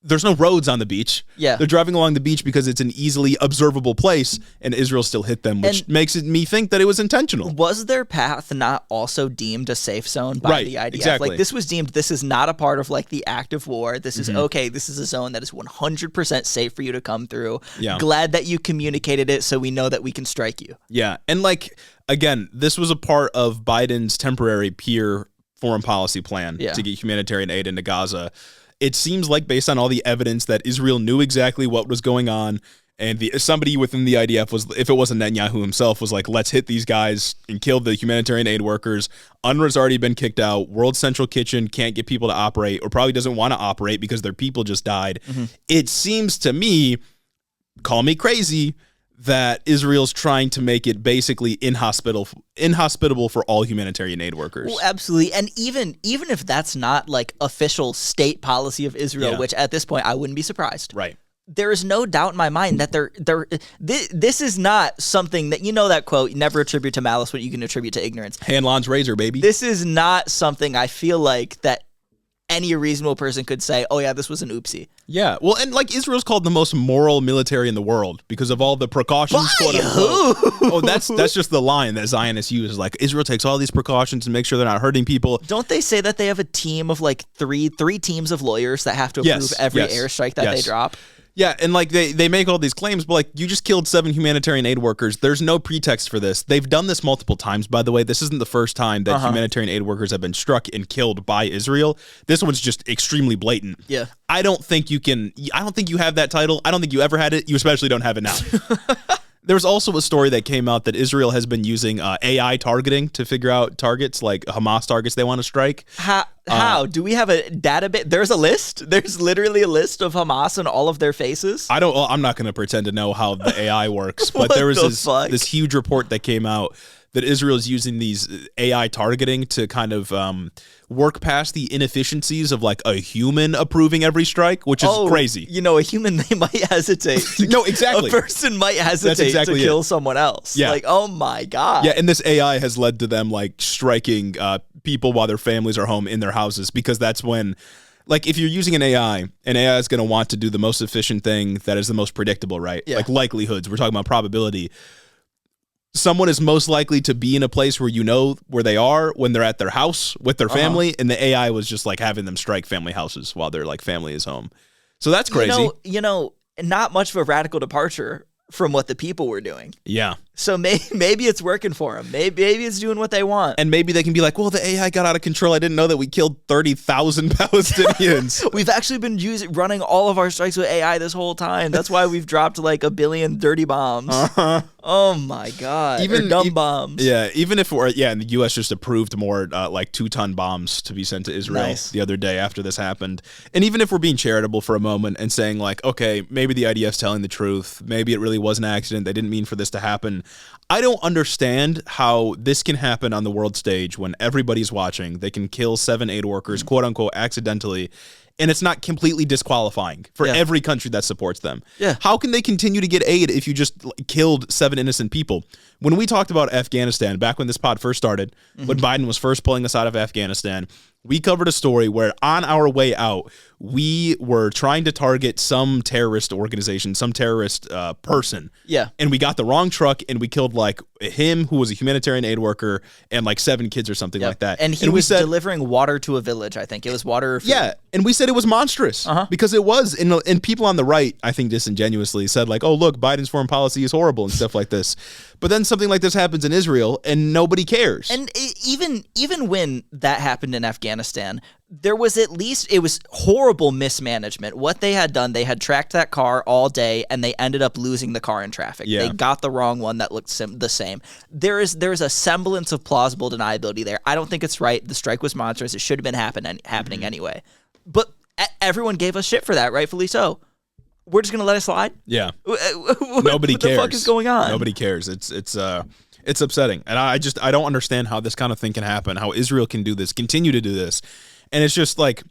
there's no roads on the beach. Yeah. They're driving along the beach because it's an easily observable place, and Israel still hit them, which makes me think that it was intentional. Was their path not also deemed a safe zone by the IDF? Exactly. Like, this was deemed, this is not a part of, like, the active war. This is, okay, this is a zone that is 100% safe for you to come through. Yeah. Glad that you communicated it so we know that we can strike you. Yeah. And, like, again, this was a part of Biden's temporary peer foreign policy plan to get humanitarian aid into Gaza. It seems like, based on all the evidence, that Israel knew exactly what was going on, and somebody within the IDF was, if it wasn't Netanyahu himself, was like, let's hit these guys and kill the humanitarian aid workers. UNRWA's already been kicked out. World Central Kitchen can't get people to operate, or probably doesn't want to operate because their people just died. It seems to me, call me crazy, that Israel's trying to make it basically inhospitable for all humanitarian aid workers. Well, absolutely. And even if that's not like official state policy of Israel, which at this point I wouldn't be surprised. Right. There is no doubt in my mind that this is not something that, you know, that quote, never attribute to malice what you can attribute to ignorance. Hanlon's razor, baby. This is not something I feel like that any reasonable person could say, oh yeah, this was an oopsie. Yeah, well, and like, Israel's called the most moral military in the world because of all the precautions. By who? Oh, that's just the line that Zionists use. Like, Israel takes all these precautions to make sure they're not hurting people. Don't they say that they have a team of like three teams of lawyers that have to approve every airstrike that they drop? Yeah, and like they make all these claims, but like you just killed 7 humanitarian aid workers. There's no pretext for this. They've done this multiple times, by the way. This isn't the first time that humanitarian aid workers have been struck and killed by Israel. This one's just extremely blatant. Yeah. I don't think you have that title. I don't think you ever had it. You especially don't have it now. There's also a story that came out that Israel has been using AI targeting to figure out targets, like Hamas targets they want to strike. How? Do we have a database? There's a list? There's literally a list of Hamas and all of their faces? I'm not going to pretend to know how the AI works, but there was this huge report that came out that Israel is using these AI targeting to kind of work past the inefficiencies of like a human approving every strike, which is crazy. You know, a human, they might hesitate. No, exactly. A person might hesitate to kill someone else. Yeah. Like, oh my God. Yeah, and this AI has led to them like striking people while their families are home in their houses, because that's when, like, if you're using an AI is going to want to do the most efficient thing that is the most predictable, right? Yeah. Like likelihoods. We're talking about probability. Someone is most likely to be in a place where you know where they are when they're at their house with their family, and the AI was just like having them strike family houses while their like family is home. So that's crazy. You know, not much of a radical departure from what the people were doing. Yeah. So maybe it's working for them. Maybe it's doing what they want. And maybe they can be like, well, the AI got out of control. I didn't know that we killed 30,000 Palestinians. We've actually been running all of our strikes with AI this whole time. That's why we've dropped like 1 billion dirty bombs. Oh my God. Even dumb bombs. Yeah. Even if and the U.S. just approved more like 2-ton bombs to be sent to Israel the other day after this happened. And even if we're being charitable for a moment and saying like, okay, maybe the IDF's telling the truth. Maybe it really was an accident. They didn't mean for this to happen. I don't understand how this can happen on the world stage when everybody's watching. They can kill 7 aid workers, quote unquote, accidentally, and it's not completely disqualifying for every country that supports them. Yeah. How can they continue to get aid if you just killed 7 innocent people? When we talked about Afghanistan, back when this pod first started, when Biden was first pulling us out of Afghanistan, we covered a story where on our way out, we were trying to target some terrorist organization, some terrorist person. Yeah. And we got the wrong truck and we killed like him, who was a humanitarian aid worker, and like 7 kids or something like that. And he was delivering water to a village, I think. It was water or food. Yeah. And we said it was monstrous because it was. And people on the right, I think disingenuously said like, oh, look, Biden's foreign policy is horrible and stuff like this. But then something like this happens in Israel and nobody cares. And even when that happened in Afghanistan, there was it was horrible mismanagement. What they had done, they had tracked that car all day and they ended up losing the car in traffic. Yeah. They got the wrong one that looked the same. There's a semblance of plausible deniability there. I don't think it's right. The strike was monstrous. It should have been happening anyway. But everyone gave us shit for that, rightfully so. We're just going to let it slide? Yeah. Nobody cares. What the fuck is going on? Nobody cares. It's upsetting. And I don't understand how this kind of thing can happen, how Israel can do this, continue to do this. And it's just like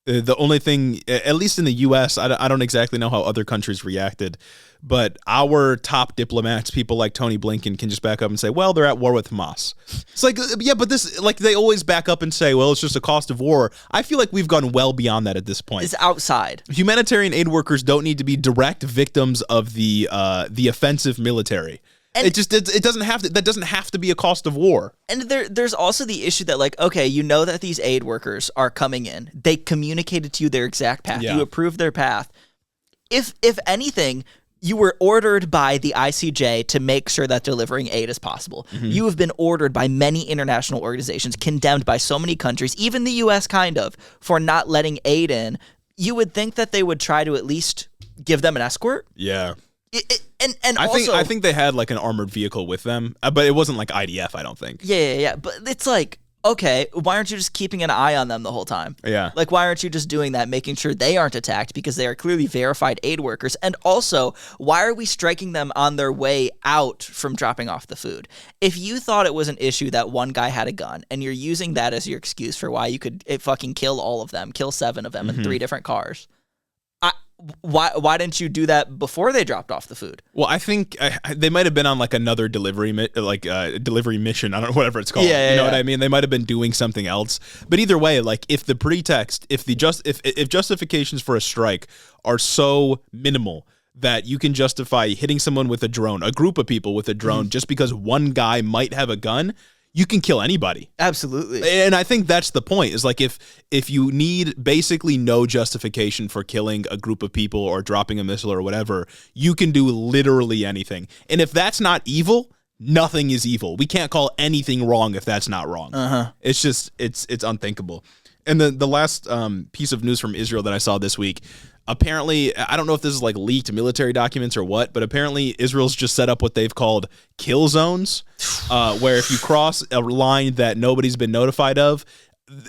the only thing, at least in the U.S., I don't exactly know how other countries reacted, but our top diplomats, people like Tony Blinken, can just back up and say, well, they're at war with Hamas. It's like, yeah, but this, like, they always back up and say, well, it's just a cost of war. I feel like we've gone well beyond that at this point. It's outside. Humanitarian aid workers don't need to be direct victims of the offensive military. And it doesn't have to. That doesn't have to be a cost of war. And there's also the issue that, like, okay, you know that these aid workers are coming in. They communicated to you their exact path. Yeah. You approved their path. If anything, you were ordered by the ICJ to make sure that delivering aid is possible. Mm-hmm. You have been ordered by many international organizations, condemned by so many countries, even the U.S. kind of, for not letting aid in. You would think that they would try to at least give them an escort. Yeah. I think they had like an armored vehicle with them, but it wasn't like IDF, I don't think. Yeah. But it's like, okay, why aren't you just keeping an eye on them the whole time? Yeah. Like, why aren't you just doing that, making sure they aren't attacked because they are clearly verified aid workers? And also, why are we striking them on their way out from dropping off the food? If you thought it was an issue that one guy had a gun and you're using that as your excuse for why you could fucking kill all of them, kill 7 of them in 3 different cars, why didn't you do that before they dropped off the food? Well, I think they might have been on like another delivery mission. I don't know, whatever it's called. Yeah, you know what I mean? They might have been doing something else. But either way, like if the pretext, if justifications for a strike are so minimal that you can justify hitting someone with a drone, a group of people with a drone, just because one guy might have a gun, you can kill anybody. Absolutely. And I think that's the point, is like if you need basically no justification for killing a group of people or dropping a missile or whatever, you can do literally anything. And if that's not evil, nothing is evil. We can't call anything wrong if that's not wrong. It's just, it's unthinkable. And the last piece of news from Israel that I saw this week, apparently, I don't know if this is like leaked military documents or what, but apparently Israel's just set up what they've called kill zones, where if you cross a line that nobody's been notified of,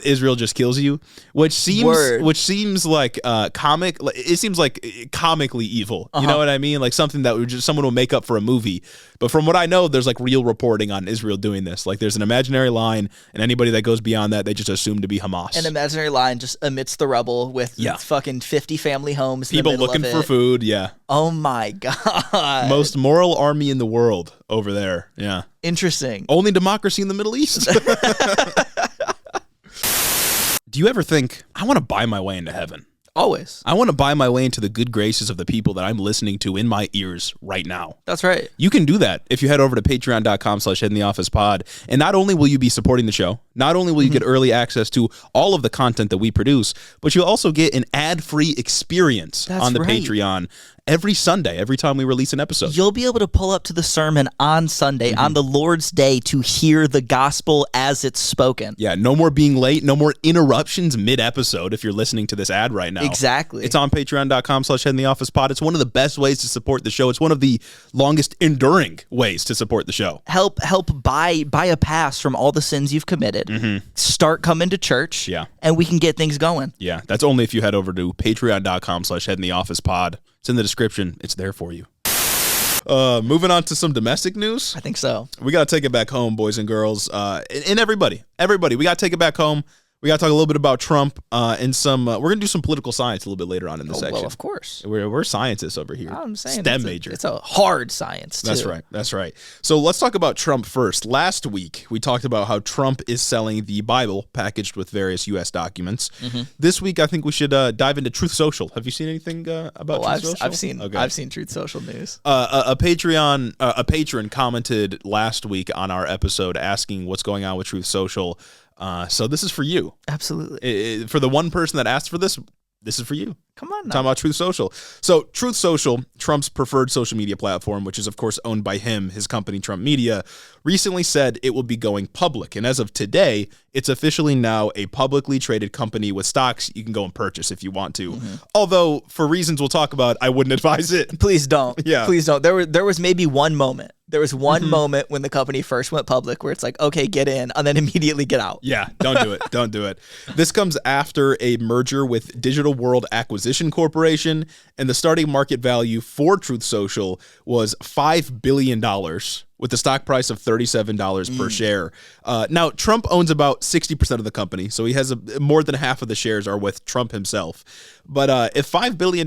Israel just kills you, which seems like comic. It seems like comically evil. You know what I mean? Like something that someone will make up for a movie. But from what I know, there's like real reporting on Israel doing this. Like there's an imaginary line, and anybody that goes beyond that, they just assume to be Hamas. An imaginary line just amidst the rubble with fucking 50 family homes. People looking for food. Yeah. Oh my God. Most moral army in the world over there. Yeah. Interesting. Only democracy in the Middle East. Do you ever think, I want to buy my way into heaven? Always. I want to buy my way into the good graces of the people that I'm listening to in my ears right now. That's right. You can do that if you head over to patreon.com/headintheofficepod. And not only will you be supporting the show, not only will you get early access to all of the content that we produce, but you'll also get an ad-free experience on the Patreon every Sunday, every time we release an episode. You'll be able to pull up to the sermon on Sunday, on the Lord's Day, to hear the gospel as it's spoken. Yeah, no more being late, no more interruptions mid-episode if you're listening to this ad right now. Exactly. It's on patreon.com/headintheofficepod. It's one of the best ways to support the show. It's one of the longest enduring ways to support the show. Help buy a pass from all the sins you've committed. Start coming to church. Yeah. And we can get things going. Yeah, that's only if you head over to patreon.com/headintheofficepod. It's in the description. It's there for you. Moving on to some domestic news. I think so. We got to take it back home, boys and girls, and everybody. We got to take it back home. We got to talk a little bit about Trump and some. We're gonna do some political science a little bit later on in the section. Well, of course. We're scientists over here. I'm saying STEM major. It's a hard science too. That's right. So let's talk about Trump first. Last week we talked about how Trump is selling the Bible packaged with various U.S. documents. This week I think we should dive into Truth Social. Have you seen anything about Truth Social? I've seen Truth Social news. A patron commented last week on our episode asking what's going on with Truth Social. So this is for you. Absolutely. For the one person that asked for this is for you. Come on now. Talking about Truth Social. So Truth Social, Trump's preferred social media platform, which is of course owned by him, his company Trump Media, recently said it will be going public. And as of today, it's officially now a publicly traded company with stocks you can go and purchase if you want to. Although for reasons we'll talk about, I wouldn't advise it. Please don't. Yeah. Please don't. There was maybe one moment. There was one moment when the company first went public where it's like, okay, get in, and then immediately get out. Yeah, don't do it. Don't do it. This comes after a merger with Digital World Acquisition Corporation, and the starting market value for Truth Social was $5 billion with the stock price of $37 per share. Now, Trump owns about 60% of the company, so he has more than half of the shares are with Trump himself. But if $5 billion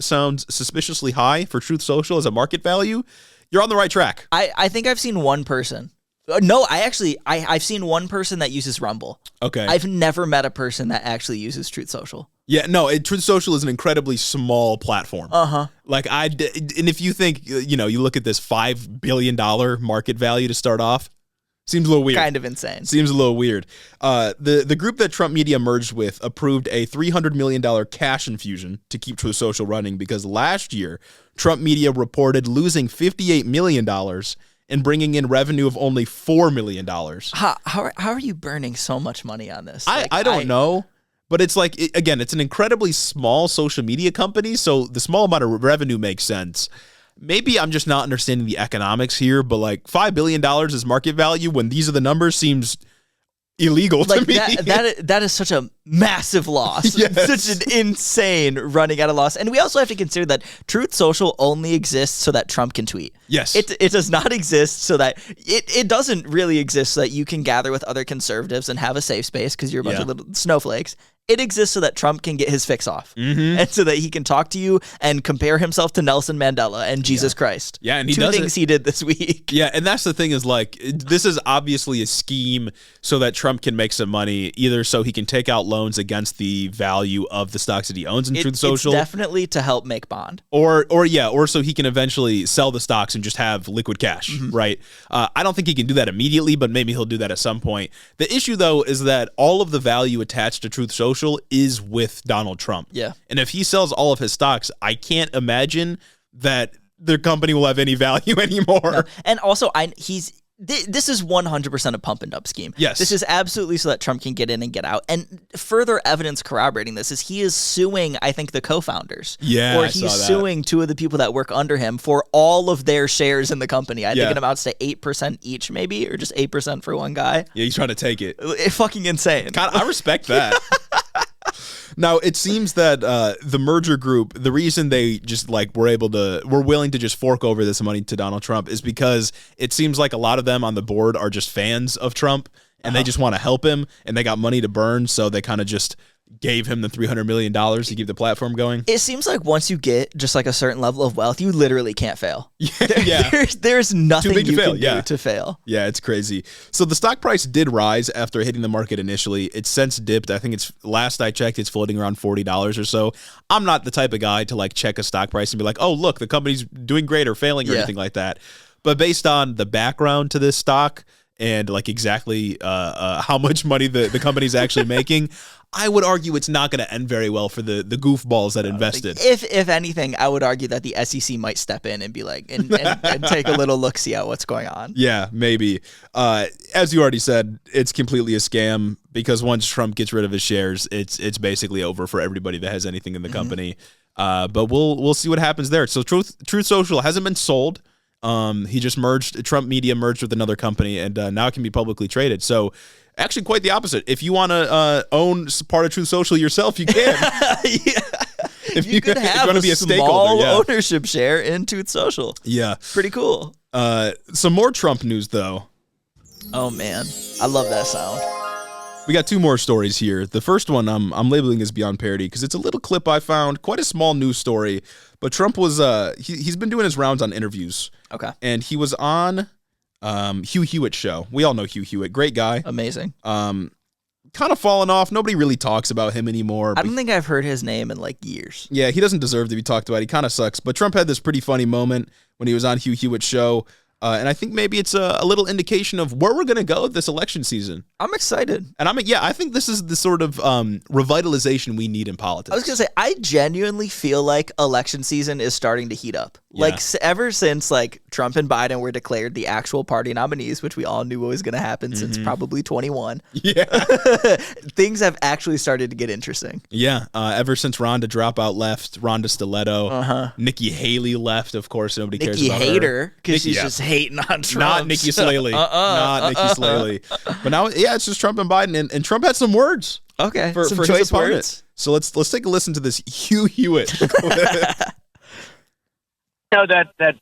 sounds suspiciously high for Truth Social as a market value, you're on the right track. I think I've seen one person. No, I've seen one person that uses Rumble. Okay. I've never met a person that actually uses Truth Social. Yeah, no, Truth Social is an incredibly small platform. Like and if you think, you look at this $5 billion market value to start off, seems a little weird. Kind of insane. Seems a little weird. The group that Trump Media merged with approved a $300 million cash infusion to keep Truth Social running because last year, Trump Media reported losing $58 million and bringing in revenue of only $4 million. How are you burning so much money on this? I don't know. But it's like, it's an incredibly small social media company, so the small amount of revenue makes sense. Maybe I'm just not understanding the economics here, but like $5 billion is market value when these are the numbers seems illegal to me. That is such a massive loss. Yes. Such an insane running at a loss. And we also have to consider that Truth Social only exists so that Trump can tweet. Yes. It does not exist so that it doesn't really exist so that you can gather with other conservatives and have a safe space because you're a bunch of little snowflakes. It exists so that Trump can get his fix off, and so that he can talk to you and compare himself to Nelson Mandela and Jesus Christ. Yeah, and he Two does things he did this week. Yeah, and that's the thing is like this is obviously a scheme so that Trump can make some money, either so he can take out loans against the value of the stocks that he owns in Truth Social. It's definitely to help make bond. Or so he can eventually sell the stocks and just have liquid cash, right? I don't think he can do that immediately, but maybe he'll do that at some point. The issue, though, is that all of the value attached to Truth Social is with Donald Trump. Yeah. And if he sells all of his stocks, I can't imagine that their company will have any value anymore. No. And also, this is 100% a pump and dump scheme. Yes. This is absolutely so that Trump can get in and get out. And further evidence corroborating this is he is suing, I think, the co-founders. Yeah, or I saw he's that. suing two of the people that work under him for all of their shares in the company. I think it amounts to 8% each, maybe, or just 8% for one guy. Yeah, he's trying to take it. It's fucking insane. God, I respect that. Now, it seems that the merger group, the reason they just like were willing to just fork over this money to Donald Trump is because it seems like a lot of them on the board are just fans of Trump and they just want to help him and they got money to burn. So they kind of just gave him the $300 million to keep the platform going. It seems like once you get just like a certain level of wealth, you literally can't fail. There's nothing you can do to fail. Yeah, it's crazy. So the stock price did rise after hitting the market initially. It's since dipped. I think last I checked, it's floating around $40 or so. I'm not the type of guy to like check a stock price and be like, oh, look, the company's doing great or failing or anything like that. But based on the background to this stock and like exactly how much money the company's actually making, I would argue it's not going to end very well for the goofballs that invested. If anything, I would argue that the SEC might step in and be like, and take a little look-see at what's going on. Yeah, maybe. As you already said, it's completely a scam because once Trump gets rid of his shares, it's basically over for everybody that has anything in the company. But we'll see what happens there. So Truth Social hasn't been sold. He just Trump Media merged with another company, and now it can be publicly traded. So actually quite the opposite. If you want to own part of Truth Social yourself, you can. If you could have want to be a small ownership share in Truth Social. Yeah. Pretty cool. Some more Trump news, though. Oh, man. I love that sound. We got two more stories here. The first one I'm labeling as Beyond Parody because it's a little clip I found, quite a small news story. But Trump was he's been doing his rounds on interviews. Okay. And he was on Hugh Hewitt's show. We all know Hugh Hewitt, great guy. Amazing. Kind of fallen off. Nobody really talks about him anymore. I don't think I've heard his name in like years. Yeah, he doesn't deserve to be talked about. He kind of sucks. But Trump had this pretty funny moment when he was on Hugh Hewitt's show. And I think maybe it's a little indication of where we're going to go this election season. I'm excited. And I think this is the sort of revitalization we need in politics. I was going to say, I genuinely feel like election season is starting to heat up. Yeah. Like ever since like Trump and Biden were declared the actual party nominees, which we all knew was going to happen since probably 21. Yeah. Things have actually started to get interesting. Yeah. Ever since Rhonda Dropout left, Rhonda Stiletto, Nikki Haley left, of course, nobody cares about her. Because she's just hating on Trump. Not Nikki Slaley. Not Nikki Slaley. But now, it's just Trump and Biden. And Trump had some words. Okay. For some his opponent. Words. So let's take a listen to this Hugh Hewitt. That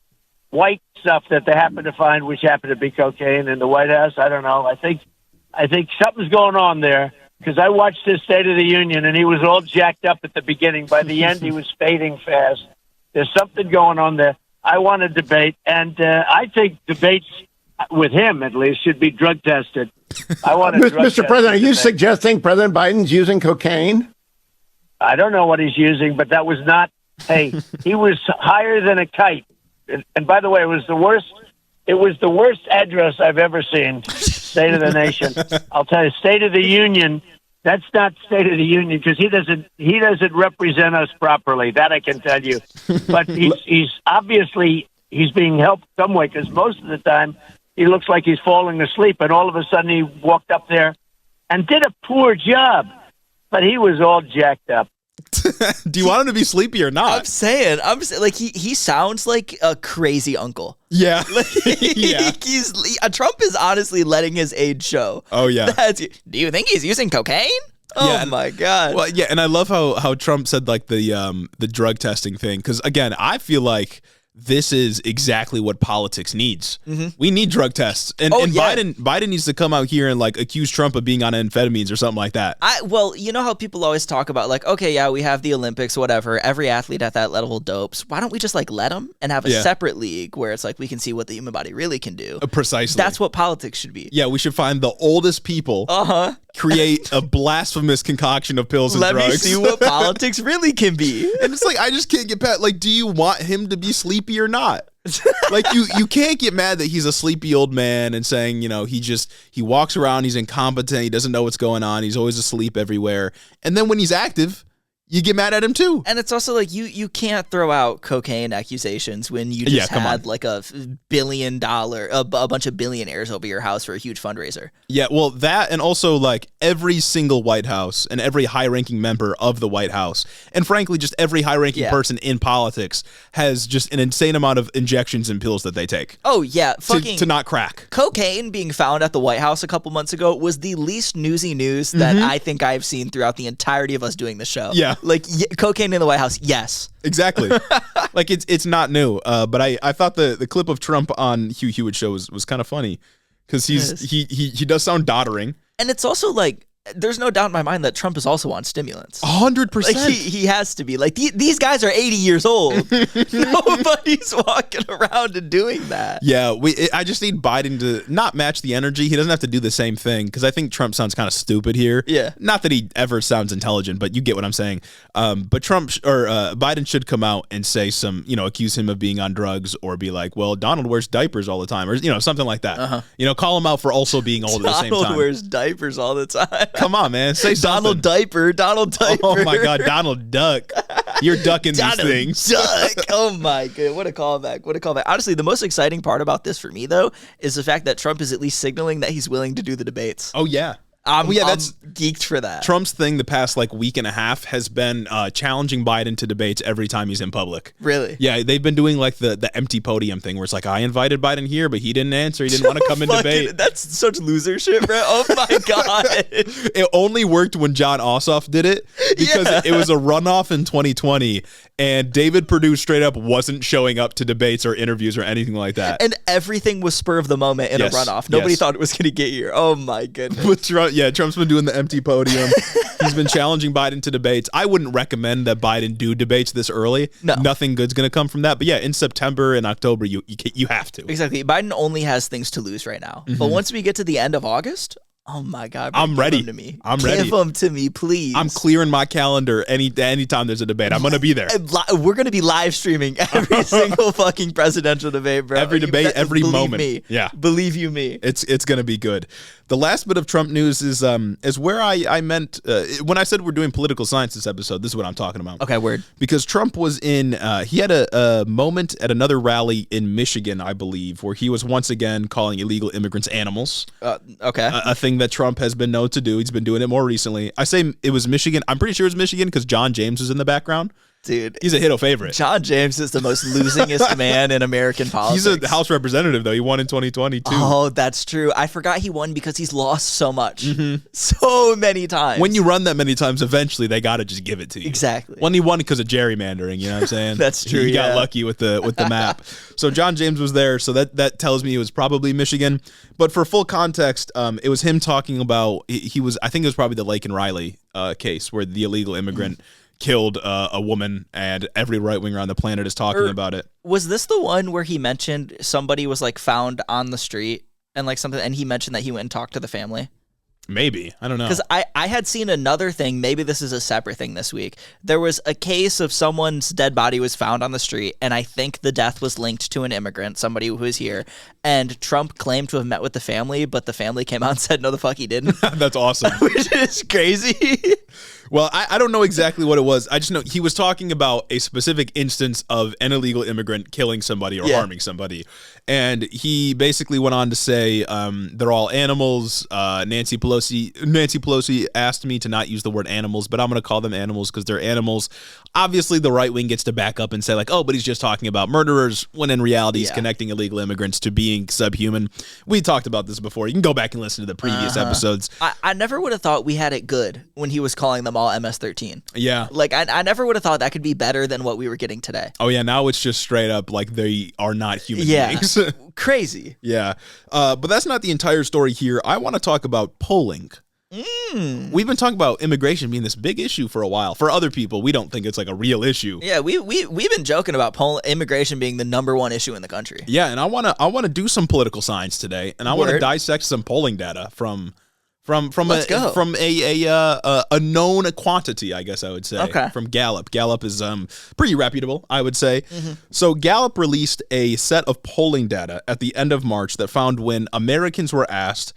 white stuff that they happen to find, which happened to be cocaine in the White House. I don't know. I think something's going on there because I watched his State of the Union and he was all jacked up at the beginning. By the end, he was fading fast. There's something going on there. I want to debate, and I think debates with him at least should be drug tested. I want to. Mr. President, are you suggesting President Biden's using cocaine? I don't know what he's using, but that was not. Hey, he was higher than a kite. And by the way, it was the worst. It was the worst address I've ever seen. State of the Nation. I'll tell you, State of the Union. That's not State of the Union because he doesn't represent us properly. That I can tell you. But he's obviously being helped some way because most of the time he looks like he's falling asleep, and all of a sudden he walked up there and did a poor job. But he was all jacked up. Do you want him to be sleepy or not? I'm saying like he sounds like a crazy uncle. Yeah. Yeah. Trump is honestly letting his age show. Oh yeah. Do you think he's using cocaine? Oh my God. Well, yeah, and I love how Trump said like the drug testing thing because again, I feel like this is exactly what politics needs. We need drug tests. And Biden needs to come out here and like accuse Trump of being on amphetamines or something like that. Well, you know how people always talk about like, okay, yeah, we have the Olympics, whatever. Every athlete at that level dopes. Why don't we just like let them and have a separate league where it's like we can see what the human body really can do? Precisely. That's what politics should be. Yeah, we should find the oldest people. Create a blasphemous concoction of pills and drugs. Let me see what politics really can be. And it's like, I just can't get past, like, do you want him to be sleepy or not? Like, you can't get mad that he's a sleepy old man and saying, you know, he walks around, he's incompetent, he doesn't know what's going on, he's always asleep everywhere. And then when he's active, you get mad at him too. And it's also like you can't throw out cocaine accusations when you just had like a $1 billion, a bunch of billionaires over your house for a huge fundraiser. Yeah, well, that and also like every single White House and every high-ranking member of the White House, and frankly, just every high-ranking person in politics has just an insane amount of injections and pills that they take. Oh yeah, to not crack. Cocaine being found at the White House a couple months ago was the least newsy news that I think I've seen throughout the entirety of us doing the show. Yeah. Like cocaine in the White House, yes. Exactly. Like it's not new. But I thought the clip of Trump on Hugh Hewitt's show was kind of funny because he does sound doddering. And it's also like there's no doubt in my mind that Trump is also on stimulants. 100%. Like he has to be. Like these guys are 80 years old. Nobody's walking around and doing that. Yeah, I just need Biden to not match the energy. He doesn't have to do the same thing because I think Trump sounds kind of stupid here. Yeah. Not that he ever sounds intelligent, but you get what I'm saying. But Biden should come out and say some, you know, accuse him of being on drugs or be like, well, Donald wears diapers all the time or, you know, something like that. You know, call him out for also being old at the same time. Donald wears diapers all the time. Come on, man. Say something. Donald Diaper. Oh, my God. Donald Duck. You're ducking Donald these things. Duck. Oh, my God. What a callback. Honestly, the most exciting part about this for me, though, is the fact that Trump is at least signaling that he's willing to do the debates. Oh, yeah. I'm geeked for that. Trump's thing the past like week and a half has been challenging Biden to debates every time he's in public. Really? Yeah, they've been doing like the empty podium thing where it's like, I invited Biden here, but he didn't answer. He didn't want to come and debate. That's such loser shit, bro. Oh my God. It only worked when John Ossoff did it because it was a runoff in 2020 and David Perdue straight up wasn't showing up to debates or interviews or anything like that. And everything was spur of the moment in a runoff. Nobody thought it was going to get here. Oh my goodness. But Trump's been doing the empty podium. He's been challenging Biden to debates. I wouldn't recommend that Biden do debates this early. No. Nothing good's going to come from that. But yeah, in September and October, you have to. Exactly. Biden only has things to lose right now. But once we get to the end of August, oh my God, bro, I'm ready. Them to me. I'm ready. Give them to me, please. I'm clearing my calendar anytime there's a debate. I'm going to be there. We're going to be live streaming every single fucking presidential debate, bro. Every debate, every moment. Me. Yeah. Believe you me. It's going to be good. The last bit of Trump news is where I meant when I said we're doing political science this episode. This is what I'm talking about. Okay, word. Because Trump was he had a moment at another rally in Michigan, I believe, where he was once again calling illegal immigrants animals. Okay. A thing that Trump has been known to do. He's been doing it more recently. I say it was Michigan. I'm pretty sure it was Michigan because John James was in the background. Dude, he's a Hito favorite. John James is the most losingest man in American politics. He's a House representative, though. He won in 2020, too. Oh, that's true. I forgot he won because he's lost so much. So many times. When you run that many times, eventually they got to just give it to you. Exactly. When he won because of gerrymandering, you know what I'm saying? That's true, He got lucky with the map. So John James was there, so that tells me it was probably Michigan. But for full context, it was him talking about, I think it was probably the Lake and Riley case where the illegal immigrant killed a woman, and every right winger on the planet is talking about it. Was this the one where he mentioned somebody was like found on the street and like something, and he mentioned that he went and talked to the family? Maybe. I don't know. Because I had seen another thing. Maybe this is a separate thing this week. There was a case of someone's dead body was found on the street, and I think the death was linked to an immigrant, somebody who was here. And Trump claimed to have met with the family, but the family came out and said, no, the fuck he didn't. That's awesome. Which is crazy. Well, I don't know exactly what it was. I just know he was talking about a specific instance of an illegal immigrant killing somebody or harming somebody. And he basically went on to say they're all animals. Nancy Pelosi asked me to not use the word animals, but I'm going to call them animals because they're animals. Obviously, the right wing gets to back up and say like, oh, but he's just talking about murderers, when in reality he's connecting illegal immigrants to being subhuman. We talked about this before. You can go back and listen to the previous episodes. I never would have thought we had it good when he was calling them all MS-13. Yeah. Like, I never would have thought that could be better than what we were getting today. Oh, yeah. Now it's just straight up like they are not human beings. Crazy. Yeah. But that's not the entire story here. I want to talk about polling. We've been talking about immigration being this big issue for a while. For other people, we don't think it's like a real issue. Yeah, we've been joking about immigration being the number one issue in the country. Yeah, and I wanna do some political science today, and I want to dissect some polling data from a known quantity, I guess I would say. Okay. From Gallup. Gallup is pretty reputable, I would say. So Gallup released a set of polling data at the end of March that found when Americans were asked,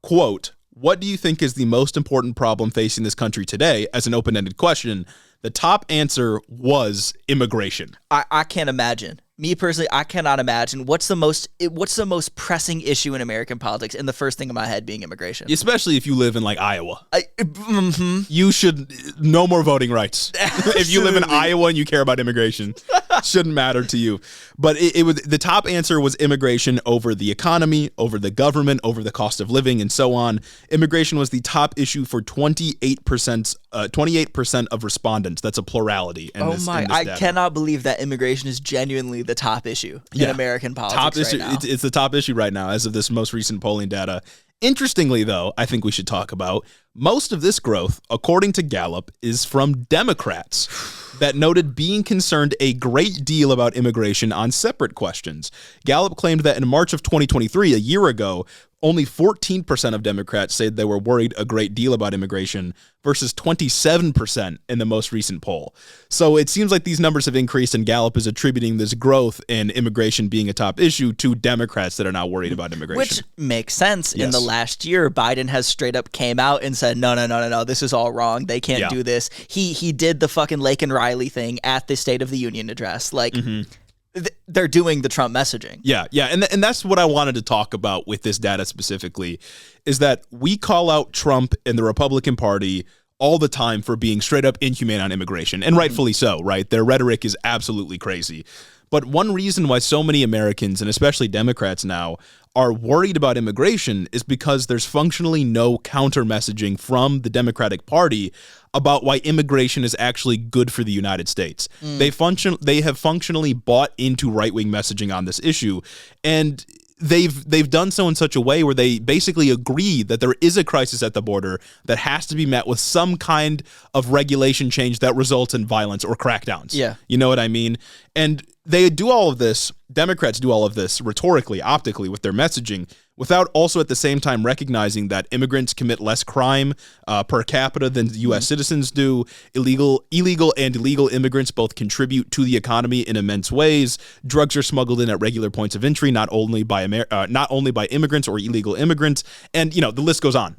quote, what do you think is the most important problem facing this country today, as an open-ended question, the top answer was immigration. I can't imagine. Me personally, I cannot imagine what's the most pressing issue in American politics, and the first thing in my head being immigration. Especially if you live in like Iowa. You should no more voting rights. If you live in Iowa and you care about immigration, shouldn't matter to you. But it was the top answer was immigration over the economy, over the government, over the cost of living, and so on. Immigration was the top issue for 28% of respondents. That's a plurality. I cannot believe that immigration is genuinely the top issue in American politics right now. It's the top issue right now as of this most recent polling data. Interestingly, though, I think we should talk about most of this growth, according to Gallup, is from Democrats that noted being concerned a great deal about immigration on separate questions. Gallup claimed that in March of 2023, a year ago, only 14% of Democrats said they were worried a great deal about immigration versus 27% in the most recent poll. So it seems like these numbers have increased, and Gallup is attributing this growth in immigration being a top issue to Democrats that are now worried about immigration. Which makes sense. Yes. In the last year, Biden has straight up came out and said, no, this is all wrong. They can't do this. He did the fucking Lake and Riley thing at the State of the Union address. Like, they're doing the Trump messaging. Yeah. And that's what I wanted to talk about with this data specifically, is that we call out Trump and the Republican Party all the time for being straight up inhumane on immigration, and rightfully so, right? Their rhetoric is absolutely crazy. But one reason why so many Americans, and especially Democrats now, are worried about immigration is because there's functionally no counter messaging from the Democratic Party about why immigration is actually good for the United States. They have functionally bought into right-wing messaging on this issue, and they've done so in such a way where they basically agree that there is a crisis at the border that has to be met with some kind of regulation change that results in violence or crackdowns. Yeah. You know what I mean? And they do all of this, Democrats do all of this rhetorically, optically, with their messaging, without also at the same time recognizing that immigrants commit less crime per capita than U.S. citizens do. Illegal and legal immigrants both contribute to the economy in immense ways. Drugs are smuggled in at regular points of entry, not only by immigrants or illegal immigrants, and the list goes on.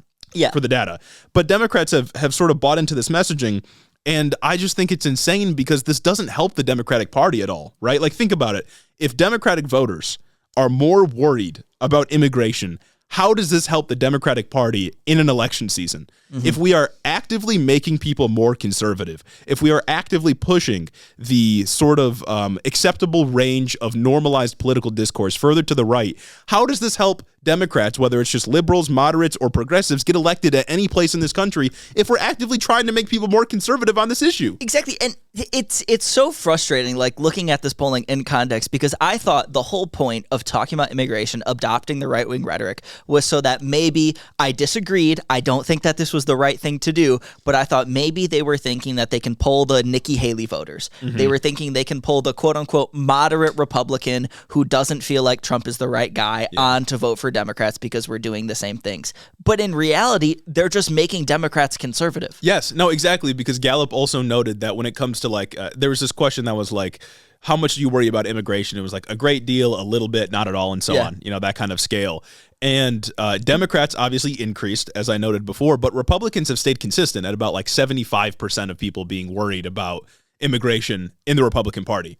For the data. But Democrats have sort of bought into this messaging. And I just think it's insane because this doesn't help the Democratic Party at all, right? Like, think about it. If Democratic voters are more worried about immigration, how does this help the Democratic Party in an election season? If we are actively making people more conservative, if we are actively pushing the sort of acceptable range of normalized political discourse further to the right, how does this help Democrats, whether it's just liberals, moderates, or progressives, get elected at any place in this country if we're actively trying to make people more conservative on this issue? Exactly. And it's so frustrating, like, looking at this polling in context, because I thought the whole point of talking about immigration, adopting the right-wing rhetoric, was so that maybe I disagreed. I don't think that this was the right thing to do, but I thought maybe they were thinking that they can pull the Nikki Haley voters. They were thinking they can pull the quote-unquote moderate Republican who doesn't feel like Trump is the right guy on to vote for Democrats because we're doing the same things. But in reality, they're just making Democrats conservative. Yes, no, exactly, because Gallup also noted that when it comes to there was this question that was like, how much do you worry about immigration? It was like a great deal, a little bit, not at all, and so on, that kind of scale. And Democrats obviously increased, as I noted before, but Republicans have stayed consistent at about like 75% of people being worried about immigration in the Republican Party.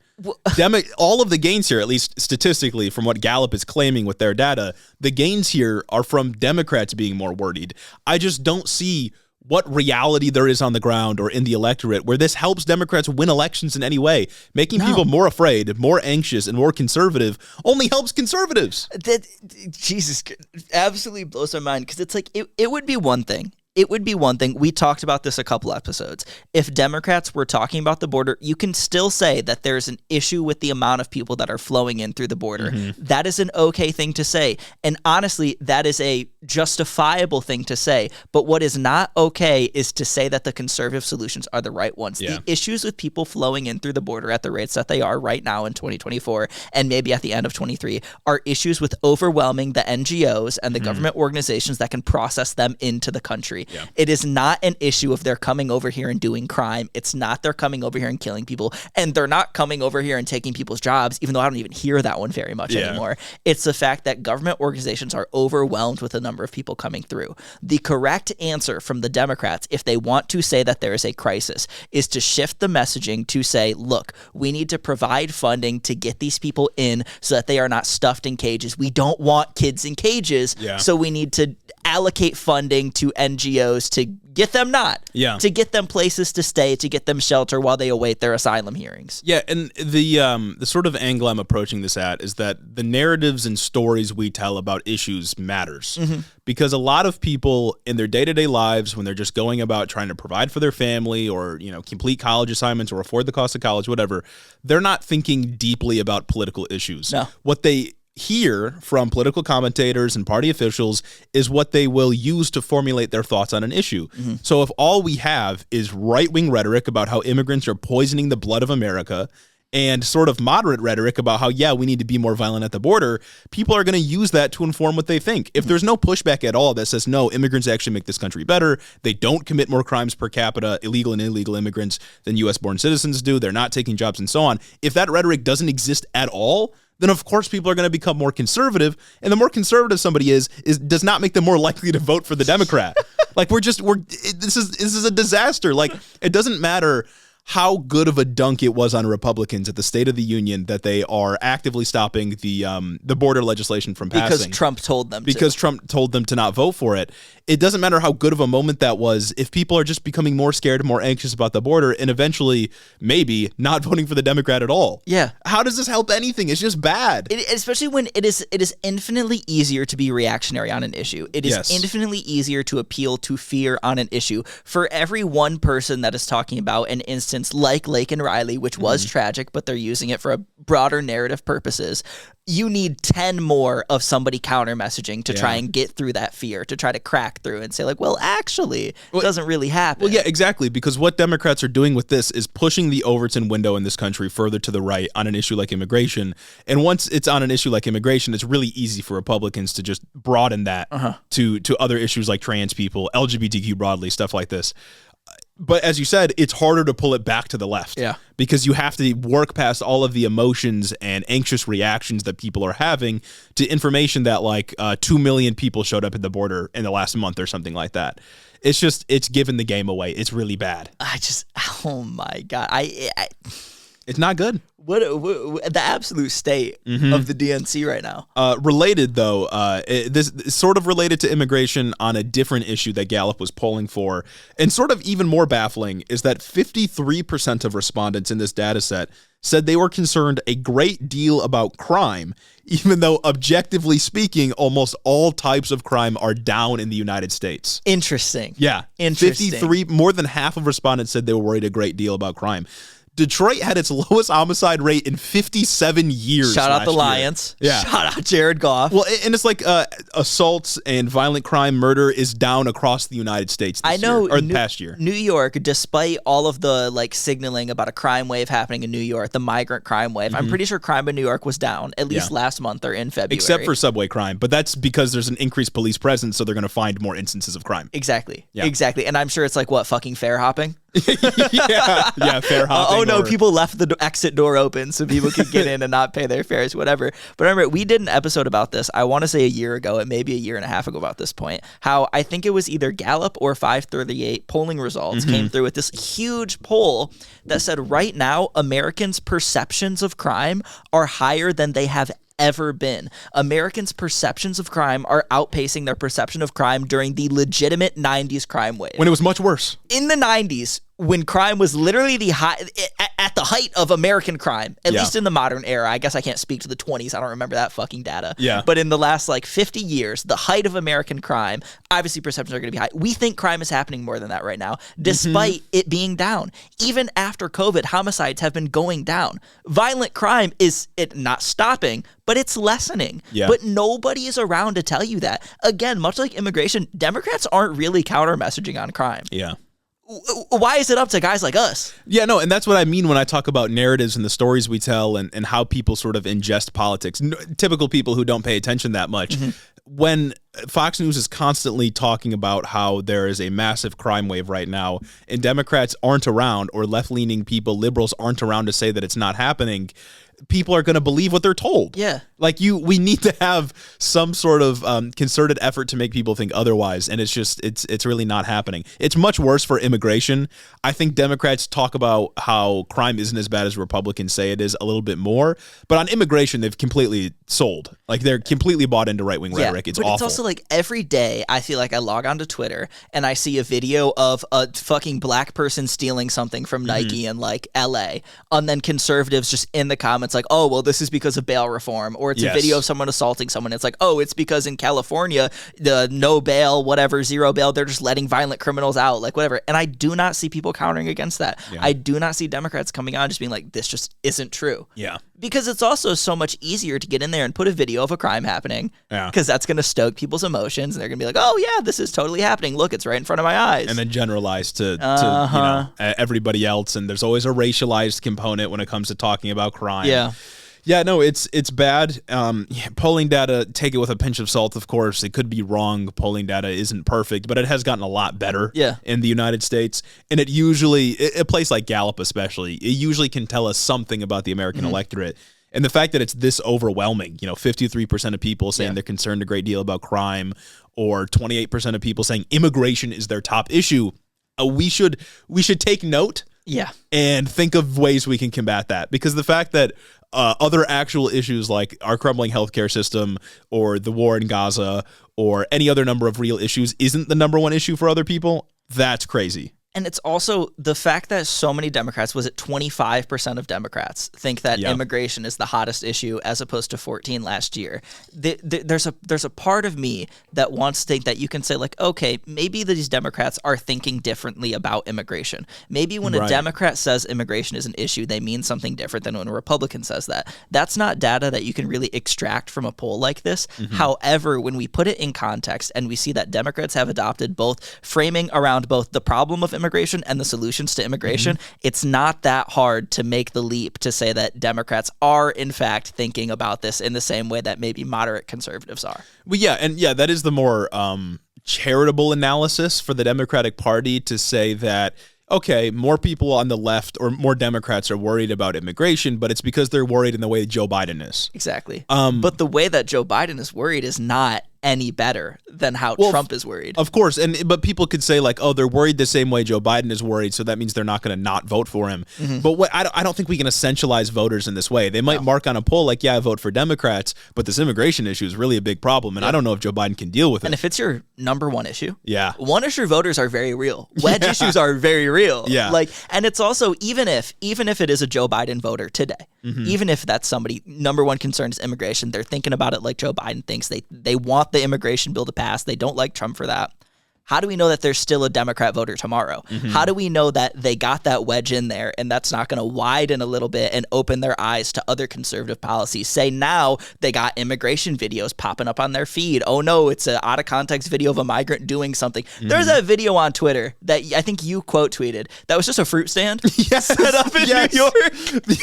All of the gains here, at least statistically, from what Gallup is claiming with their data, the gains here are from Democrats being more worried. I just don't see what reality there is on the ground or in the electorate where this helps Democrats win elections in any way. Making people more afraid, more anxious, and more conservative only helps conservatives. That Jesus absolutely blows my mind, because it's like it would be one thing. It would be one thing. We talked about this a couple episodes. If Democrats were talking about the border, you can still say that there's an issue with the amount of people that are flowing in through the border. That is an okay thing to say. And honestly, that is a justifiable thing to say. But what is not okay is to say that the conservative solutions are the right ones. Yeah. The issues with people flowing in through the border at the rates that they are right now in 2024 and maybe at the end of 23 are issues with overwhelming the NGOs and the government organizations that can process them into the country. Yeah. It is not an issue if they're coming over here and doing crime. It's not they're coming over here and killing people. And they're not coming over here and taking people's jobs, even though I don't even hear that one very much anymore. It's the fact that government organizations are overwhelmed with the number of people coming through. The correct answer from the Democrats, if they want to say that there is a crisis, is to shift the messaging to say, look, we need to provide funding to get these people in so that they are not stuffed in cages. We don't want kids in cages, so we need to allocate funding to NGOs to get them to get them places to stay, to get them shelter while they await their asylum hearings. Yeah, and the sort of angle I'm approaching this at is that the narratives and stories we tell about issues matters. Because a lot of people in their day-to-day lives, when they're just going about trying to provide for their family or, complete college assignments or afford the cost of college, whatever, they're not thinking deeply about political issues. No. What they hear from political commentators and party officials is what they will use to formulate their thoughts on an issue. So if all we have is right-wing rhetoric about how immigrants are poisoning the blood of America and sort of moderate rhetoric about how, we need to be more violent at the border, people are going to use that to inform what they think. If there's no pushback at all that says, no, immigrants actually make this country better, they don't commit more crimes per capita, illegal and illegal immigrants, than U.S.-born citizens do, they're not taking jobs and so on. If that rhetoric doesn't exist at all, then of course people are going to become more conservative, and the more conservative somebody is does not make them more likely to vote for the Democrat. This is a disaster. Like, it doesn't matter how good of a dunk it was on Republicans at the State of the Union that they are actively stopping the border legislation from passing. Because Trump told them Because Trump told them to not vote for it. It doesn't matter how good of a moment that was if people are just becoming more scared and more anxious about the border and eventually maybe not voting for the Democrat at all. Yeah. How does this help anything? It's just bad. Especially when it is infinitely easier to be reactionary on an issue. It is infinitely easier to appeal to fear on an issue. For every one person that is talking about an instance like Lake and Riley, which was tragic, but they're using it for a broader narrative purposes, you need 10 more of somebody counter messaging to try and get through that fear, to try to crack through and say, like, well, actually, it doesn't really happen. Well, yeah, exactly. Because what Democrats are doing with this is pushing the Overton window in this country further to the right on an issue like immigration. And once it's on an issue like immigration, it's really easy for Republicans to just broaden that to other issues like trans people, LGBTQ broadly, stuff like this. But as you said, it's harder to pull it back to the left. Yeah. Because you have to work past all of the emotions and anxious reactions that people are having to information that 2 million people showed up at the border in the last month or something like that. It's given the game away. It's really bad. Oh my God. It's not good. What the absolute state of the DNC right now. Related, though, this is sort of related to immigration on a different issue that Gallup was polling for. And sort of even more baffling is that 53% of respondents in this data set said they were concerned a great deal about crime, even though objectively speaking, almost all types of crime are down in the United States. Interesting. Yeah. Interesting. More than half of respondents said they were worried a great deal about crime. Detroit had its lowest homicide rate in 57 years. Shout out the year. Lions. Yeah. Shout out Jared Goff. Well, and it's like assaults and violent crime, murder is down across the United States this year, or the past year. New York, despite all of the signaling about a crime wave happening in New York, the migrant crime wave, I'm pretty sure crime in New York was down at least last month or in February. Except for subway crime, but that's because there's an increased police presence, so they're going to find more instances of crime. Exactly. Yeah. Exactly. And I'm sure it's fucking fair hopping? yeah, fair hopping. Oh no, people left the exit door open so people could get in and not pay their fares, whatever. But remember, we did an episode about this, I want to say a year ago, and maybe a year and a half ago about this point, how I think it was either Gallup or 538 polling results came through with this huge poll that said right now, Americans' perceptions of crime are higher than they have ever been. Americans' perceptions of crime are outpacing their perception of crime during the legitimate 90s crime wave. When it was much worse. In the 90s, when crime was literally at the height of American crime, at least in the modern era. I guess I can't speak to the 20s. I don't remember that fucking data. Yeah. But in the last 50 years, the height of American crime, obviously perceptions are going to be high. We think crime is happening more than that right now, despite it being down. Even after COVID, homicides have been going down. Violent crime is not stopping, but it's lessening. Yeah. But nobody is around to tell you that. Again, much like immigration, Democrats aren't really counter-messaging on crime. Yeah. Why is it up to guys like us? Yeah, no, and that's what I mean when I talk about narratives and the stories we tell and how people sort of ingest politics. Typical people who don't pay attention that much. When Fox News is constantly talking about how there is a massive crime wave right now and Democrats aren't around, or left-leaning people, liberals aren't around to say that it's not happening, people are going to believe what they're told. Yeah. We need to have some sort of concerted effort to make people think otherwise, and it's really not happening. It's much worse for immigration. I think Democrats talk about how crime isn't as bad as Republicans say it is a little bit more, but on immigration, they've completely sold. They're completely bought into right-wing rhetoric. It's but awful. It's also every day I feel like I log onto Twitter and I see a video of a fucking black person stealing something from Nike in LA, and then conservatives just in the comments oh, well, this is because of bail reform, or it's a video of someone assaulting someone. It's oh, it's because in California, the no bail, whatever, zero bail, they're just letting violent criminals out, whatever. And I do not see people countering against that. Yeah. I do not see Democrats coming on just being this just isn't true. Yeah. Because it's also so much easier to get in there and put a video of a crime happening, because that's going to stoke people's emotions, and they're going to be oh, yeah, this is totally happening. Look, it's right in front of my eyes. And then generalize to everybody else, and there's always a racialized component when it comes to talking about crime. Yeah. Yeah, no, it's bad. Polling data, take it with a pinch of salt, of course. It could be wrong. Polling data isn't perfect, but it has gotten a lot better in the United States. And it usually, a place like Gallup especially, it usually can tell us something about the American electorate. And the fact that it's this overwhelming, 53% of people saying they're concerned a great deal about crime, or 28% of people saying immigration is their top issue, we should take note. Yeah. And think of ways we can combat that. Because the fact that other actual issues like our crumbling healthcare system, or the war in Gaza, or any other number of real issues isn't the number one issue for other people, that's crazy. And it's also the fact that so many Democrats, was it 25% of Democrats, think that immigration is the hottest issue as opposed to 14 last year. There's a part of me that wants to think that you can say okay, maybe these Democrats are thinking differently about immigration. Maybe when a Democrat says immigration is an issue, they mean something different than when a Republican says that. That's not data that you can really extract from a poll like this. However, when we put it in context and we see that Democrats have adopted both framing around both the problem of immigration and the solutions to immigration, it's not that hard to make the leap to say that Democrats are in fact thinking about this in the same way that maybe moderate conservatives are. Well, that is the more charitable analysis for the Democratic Party, to say that, okay, more people on the left or more Democrats are worried about immigration, but it's because they're worried in the way Joe Biden is. Exactly. But the way that Joe Biden is worried is not any better than how Trump is worried. Of course, but people could say oh, they're worried the same way Joe Biden is worried, so that means they're not going to not vote for him. But I don't think we can essentialize voters in this way. They might mark on a poll I vote for Democrats, but this immigration issue is really a big problem, and I don't know if Joe Biden can deal with it. And if it's your number one issue, one issue voters are very real. Wedge issues are very real. Yeah. And it's also, even if it is a Joe Biden voter today, even if that's somebody, number one concern is immigration, they're thinking about it like Joe Biden thinks. They want the immigration bill to pass. They don't like Trump for that. How do we know that there's still a Democrat voter tomorrow? How do we know that they got that wedge in there and that's not going to widen a little bit and open their eyes to other conservative policies? Say now they got immigration videos popping up on their feed. Oh no, it's an out of context video of a migrant doing something. There's a video on Twitter that I think you quote tweeted that was just a fruit stand set up in New York.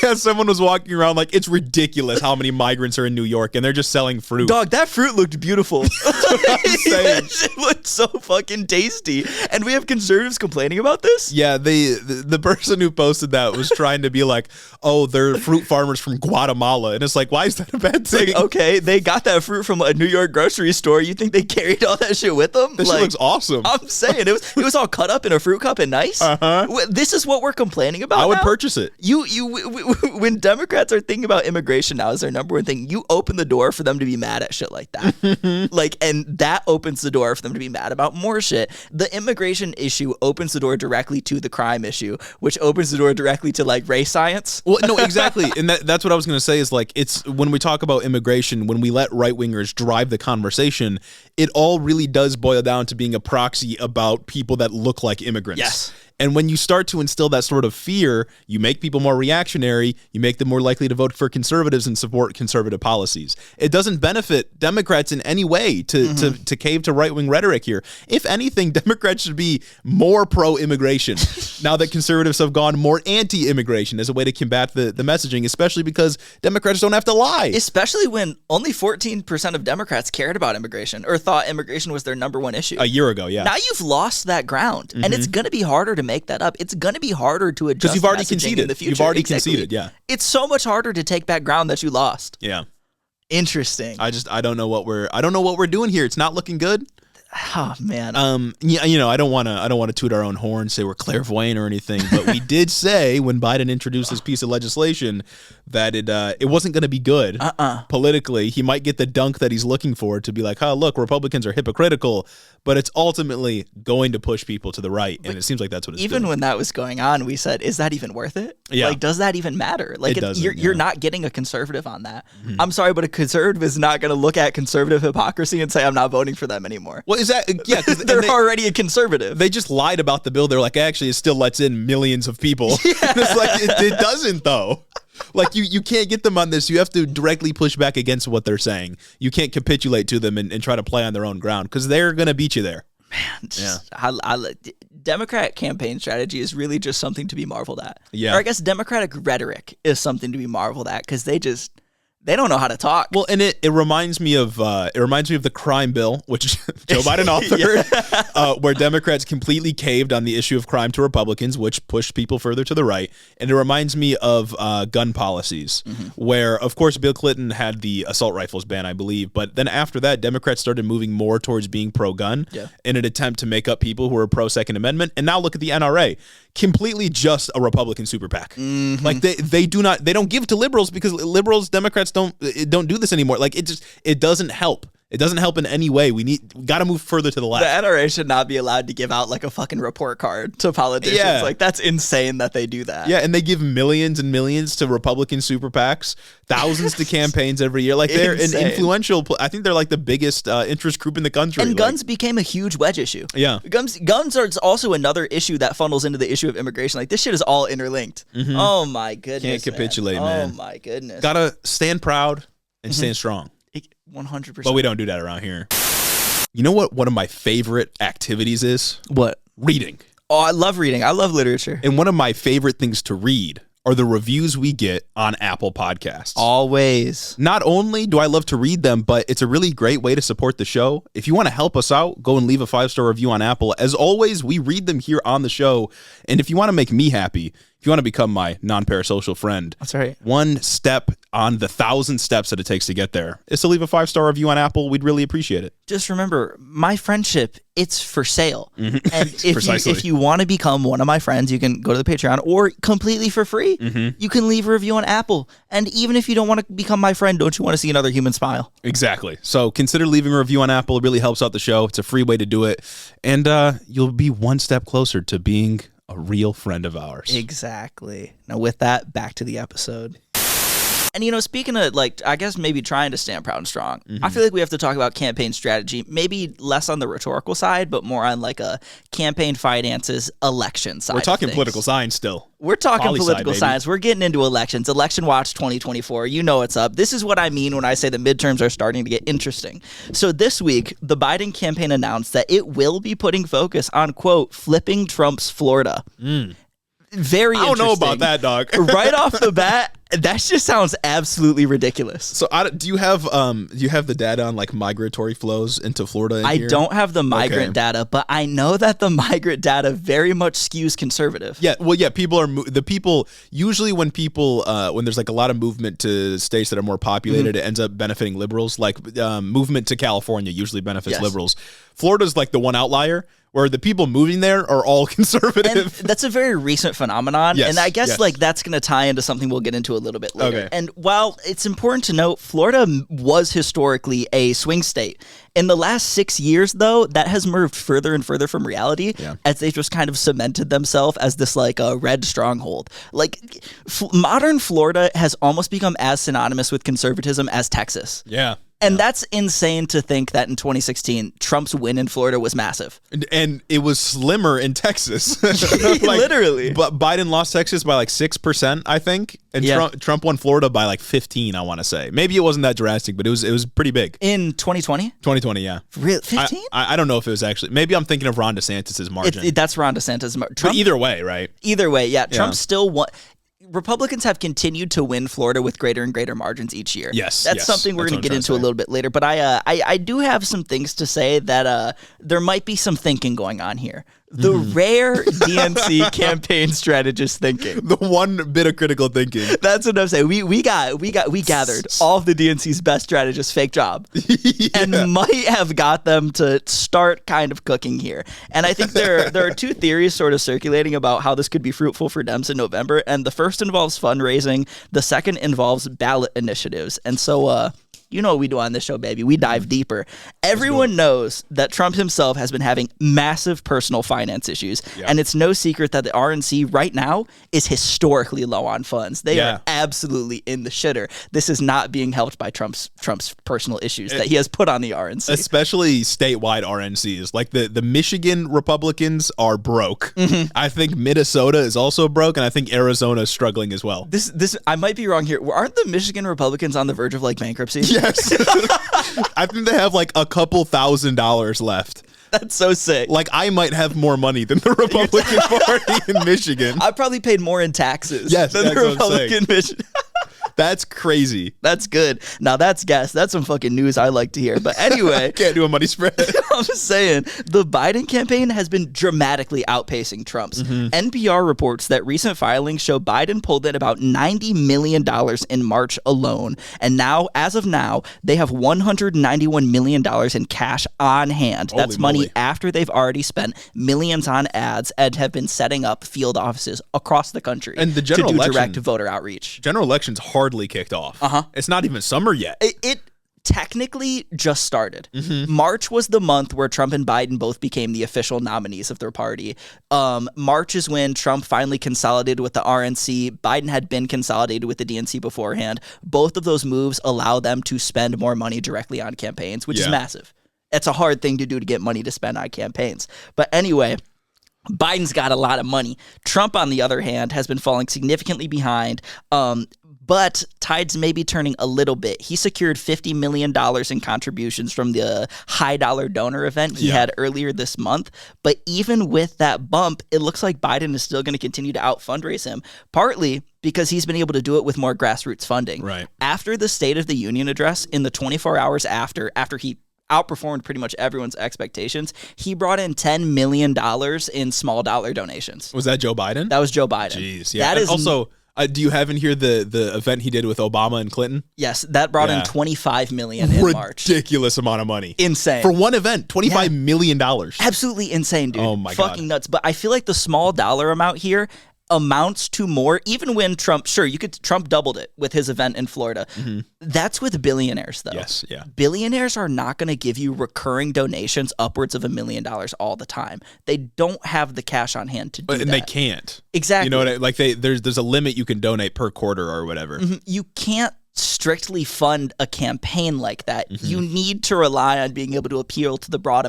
Yeah, someone was walking around it's ridiculous how many migrants are in New York and they're just selling fruit. Dog, that fruit looked beautiful. That's what I'm saying. That shit looked so fucking fucking tasty. And we have conservatives complaining about this? Yeah, the person who posted that was trying to be like, oh, they're fruit farmers from Guatemala. And it's like, why is that a bad thing? Like, okay, they got that fruit from a New York grocery store. You think they carried all that shit with them? This shit looks awesome. I'm saying, it was all cut up in a fruit cup and nice. This is what we're complaining about. I would now? purchase it. When Democrats are thinking about immigration now as their number one thing, you open the door for them to be mad at shit like that. And that opens the door for them to be mad about more shit. The immigration issue opens the door directly to the crime issue, which opens the door directly to like race science. Well, no, exactly. And that's what I was going to say is like, it's when we talk about immigration, when we let right-wingers drive the conversation, it all really does boil down to being a proxy about people that look like immigrants. Yes. And when you start to instill that sort of fear, you make people more reactionary, you make them more likely to vote for conservatives and support conservative policies. It doesn't benefit Democrats in any way to cave to right-wing rhetoric here. If anything, Democrats should be more pro-immigration now that conservatives have gone more anti-immigration as a way to combat the messaging, especially because Democrats don't have to lie. Especially when only 14% of Democrats cared about immigration or thought immigration was their number one issue. A year ago, yeah. Now you've lost that ground, and it's going to be harder to make that up. It's going to be harder to adjust because you've already messaging conceded. in the future. You've already Exactly. conceded, yeah. It's so much harder to take back ground that you lost. Yeah. Interesting. I don't know what we're doing here. It's not looking good. Oh man. Yeah, I don't want to toot our own horn, say we're clairvoyant or anything, but we did say when Biden introduced this piece of legislation that it wasn't going to be good politically. He might get the dunk that he's looking for to be like, oh, look, Republicans are hypocritical, but it's ultimately going to push people to the right, and it seems like that's what it's even doing. when that was going on, we said, is that even worth it? Yeah. Like, does that even matter? Like, It doesn't, you're not getting a conservative on that. I'm sorry, but a conservative is not going to look at conservative hypocrisy and say, I'm not voting for them anymore. Well, is that yeah? Because They're already a conservative. They just lied about the bill. They're like, actually, it still lets in millions of people. It's like it doesn't though. Like you can't get them on this. You have to directly push back against what they're saying. You can't capitulate to them and try to play on their own ground because they're gonna beat you there. Man, Democrat campaign strategy is really just something to be marveled at. Yeah. Or I guess Democratic rhetoric is something to be marveled at because they don't know how to talk. Well, and it reminds me of the crime bill, which Joe Biden authored, where Democrats completely caved on the issue of crime to Republicans, which pushed people further to the right. And it reminds me of gun policies, where, of course, Bill Clinton had the assault rifles ban, I believe. But then after that, Democrats started moving more towards being pro-gun in an attempt to make up people who are pro-Second Amendment. And now look at the NRA. Completely just a Republican super PAC. Like they don't give to liberals because liberals, Democrats don't do this anymore. Like it doesn't help. It doesn't help in any way. We got to move further to the left. The NRA should not be allowed to give out like a fucking report card to politicians. Yeah. Like that's insane that they do that. Yeah, and they give millions and millions to Republican super PACs, thousands to campaigns every year. Like they're an influential. I think they're like the biggest interest group in the country. And guns became a huge wedge issue. Yeah, guns are also another issue that funnels into the issue of immigration. Like this shit is all interlinked. Oh my goodness! Can't capitulate, man. Oh my goodness! Gotta stand proud and stand strong. 100%. But we don't do that around here. You know what one of my favorite activities is? What? Reading. Oh, I love reading. I love literature. And one of my favorite things to read are the reviews we get on Apple Podcasts. Always. Not only do I love to read them, but it's a really great way to support the show. If you want to help us out, go and leave a 5-star review on Apple. As always, we read them here on the show. And if you want to make me happy, if you want to become my non-parasocial friend, that's right. One step on the 1,000 steps that it takes to get there is to leave a 5-star review on Apple. We'd really appreciate it. Just remember, my friendship, it's for sale. And if you want to become one of my friends, you can go to the Patreon or completely for free. You can leave a review on Apple. And even if you don't want to become my friend, don't you want to see another human smile? Exactly. So consider leaving a review on Apple. It really helps out the show. It's a free way to do it. And you'll be one step closer to being a real friend of ours. Exactly. Now with that, back to the episode. And, speaking of, I guess maybe trying to stand proud and strong, I feel like we have to talk about campaign strategy, maybe less on the rhetorical side, but more on, a campaign finances election side. We're talking political science still. We're talking political science. We're getting into elections. Election Watch 2024. You know what's up. This is what I mean when I say the midterms are starting to get interesting. So this week, the Biden campaign announced that it will be putting focus on, quote, flipping Trump's Florida. Very interesting. I don't know about that, dog. Right off the bat, That just sounds absolutely ridiculous. So do you have the data on like migratory flows into Florida? I don't have the migrant data, but I know that the migrant data very much skews conservative. Yeah, well, yeah, people usually when there's like a lot of movement to states that are more populated, it ends up benefiting liberals. Like movement to California usually benefits liberals. Florida's like the one outlier where the people moving there are all conservative. And that's a very recent phenomenon, and I guess like that's going to tie into something we'll get into a little bit later. Okay. And while it's important to note, Florida was historically a swing state. In the last 6 years, though, that has moved further and further from reality as they've just kind of cemented themselves as this like a red stronghold. Like modern Florida has almost become as synonymous with conservatism as Texas. Yeah. And that's insane to think that in 2016, Trump's win in Florida was massive. And it was slimmer in Texas. Literally. But Biden lost Texas by like 6%, I think. And Trump won Florida by like 15, I want to say. Maybe it wasn't that drastic, but it was pretty big. In 2020? 2020, yeah. Really? 15? I don't know if it was actually. Maybe I'm thinking of Ron DeSantis' margin. That's Ron DeSantis' margin. But either way, right? Either way, yeah. Trump still won. Republicans have continued to win Florida with greater and greater margins each year. Yes, that's something we're going to get into a little bit later. But I do have some things to say that there might be some thinking going on here. The rare DNC campaign strategist thinking. The one bit of critical thinking. That's what I'm saying. We gathered all of the DNC's best strategists. Fake job, and might have got them to start kind of cooking here. And I think there are two theories sort of circulating about how this could be fruitful for Dems in November. And the first involves fundraising. The second involves ballot initiatives. And so. You know what we do on this show, baby. We dive deeper. Everyone knows that Trump himself has been having massive personal finance issues. Yeah. And it's no secret that the RNC right now is historically low on funds. They are absolutely in the shitter. This is not being helped by Trump's personal issues that he has put on the RNC. Especially statewide RNCs. Like the Michigan Republicans are broke. I think Minnesota is also broke, and I think Arizona is struggling as well. This I might be wrong here. Aren't the Michigan Republicans on the verge of like bankruptcy? Yes. I think they have like a couple $1,000s left. That's so sick. Like, I might have more money than the Republican Party in Michigan. I probably paid more in taxes than the Republican Michigan. That's crazy. That's good. Now that's gas. That's some fucking news I like to hear. But anyway. Can't do a money spread. I'm just saying, the Biden campaign has been dramatically outpacing Trump's. NPR reports that recent filings show Biden pulled in about $90 million in March alone. And now, as of now, they have $191 million in cash on hand. Holy That's money moly. after they've already spent millions on ads and have been setting up field offices across the country And the general to do election, direct voter outreach. General election's hardly kicked off. It's not even summer yet. It technically just started. March was the month where Trump and Biden both became the official nominees of their party. March is when Trump finally consolidated with the RNC. Biden had been consolidated with the DNC beforehand. Both of those moves allow them to spend more money directly on campaigns, which is massive. It's a hard thing to do to get money to spend on campaigns. But anyway, Biden's got a lot of money. Trump, on the other hand, has been falling significantly behind. But tides may be turning a little bit. He secured $50 million in contributions from the high dollar donor event he had earlier this month. But even with that bump, it looks like Biden is still going to continue to out fundraise him, partly because he's been able to do it with more grassroots funding. Right. After the State of the Union address, in the 24 hours after he outperformed pretty much everyone's expectations, he brought in $10 million in small dollar donations. Was that Joe Biden? That was Joe Biden. Jeez, yeah. That is also. Do you have in here the event he did with Obama and Clinton? Yes, that brought in $25 million in March. Ridiculous amount of money. Insane. For one event, $25 million. Absolutely insane, dude. Oh my God. Fucking nuts. But I feel like the small dollar amount here amounts to more, even when Trump doubled it with his event in Florida. That's with billionaires, though. Yes, yeah. Billionaires are not going to give you recurring donations upwards of $1 million all the time. They don't have the cash on hand to do that. And they can't. Exactly. You know what there's a limit you can donate per quarter or whatever. You can't strictly fund a campaign like that. You need to rely on being able to appeal to the broad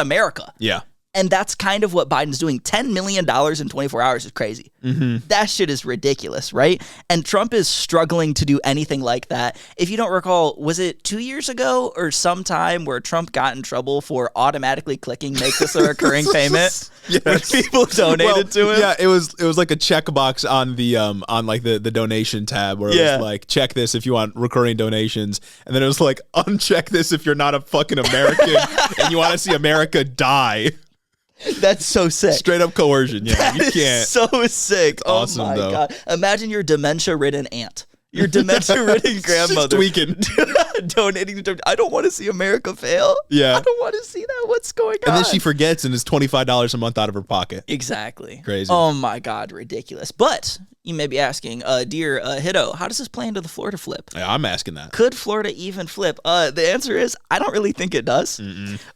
America. Yeah. And that's kind of what Biden's doing. $10 million in 24 hours is crazy. That shit is ridiculous, right? And Trump is struggling to do anything like that. If you don't recall, was it 2 years ago or sometime where Trump got in trouble for automatically clicking make this a recurring payment? Yes. When people donated to him? Yeah, it was like a checkbox on the on like the donation tab where it was like, check this if you want recurring donations. And then it was like, uncheck this if you're not a fucking American and you want to see America die. That's so sick. Straight up coercion. Yeah, you can't. So sick. Awesome, oh my though. God. Imagine your dementia-ridden aunt. Your dementia-ridden grandmother. Just tweaking. Donating to I don't want to see America fail. Yeah. I don't want to see that. What's going on? And then she forgets and it's $25 a month out of her pocket. Exactly. Crazy. Oh my God, ridiculous. But you may be asking, dear Hiddo, how does this play into the Florida flip? Yeah, I'm asking that. Could Florida even flip? The answer is I don't really think it does.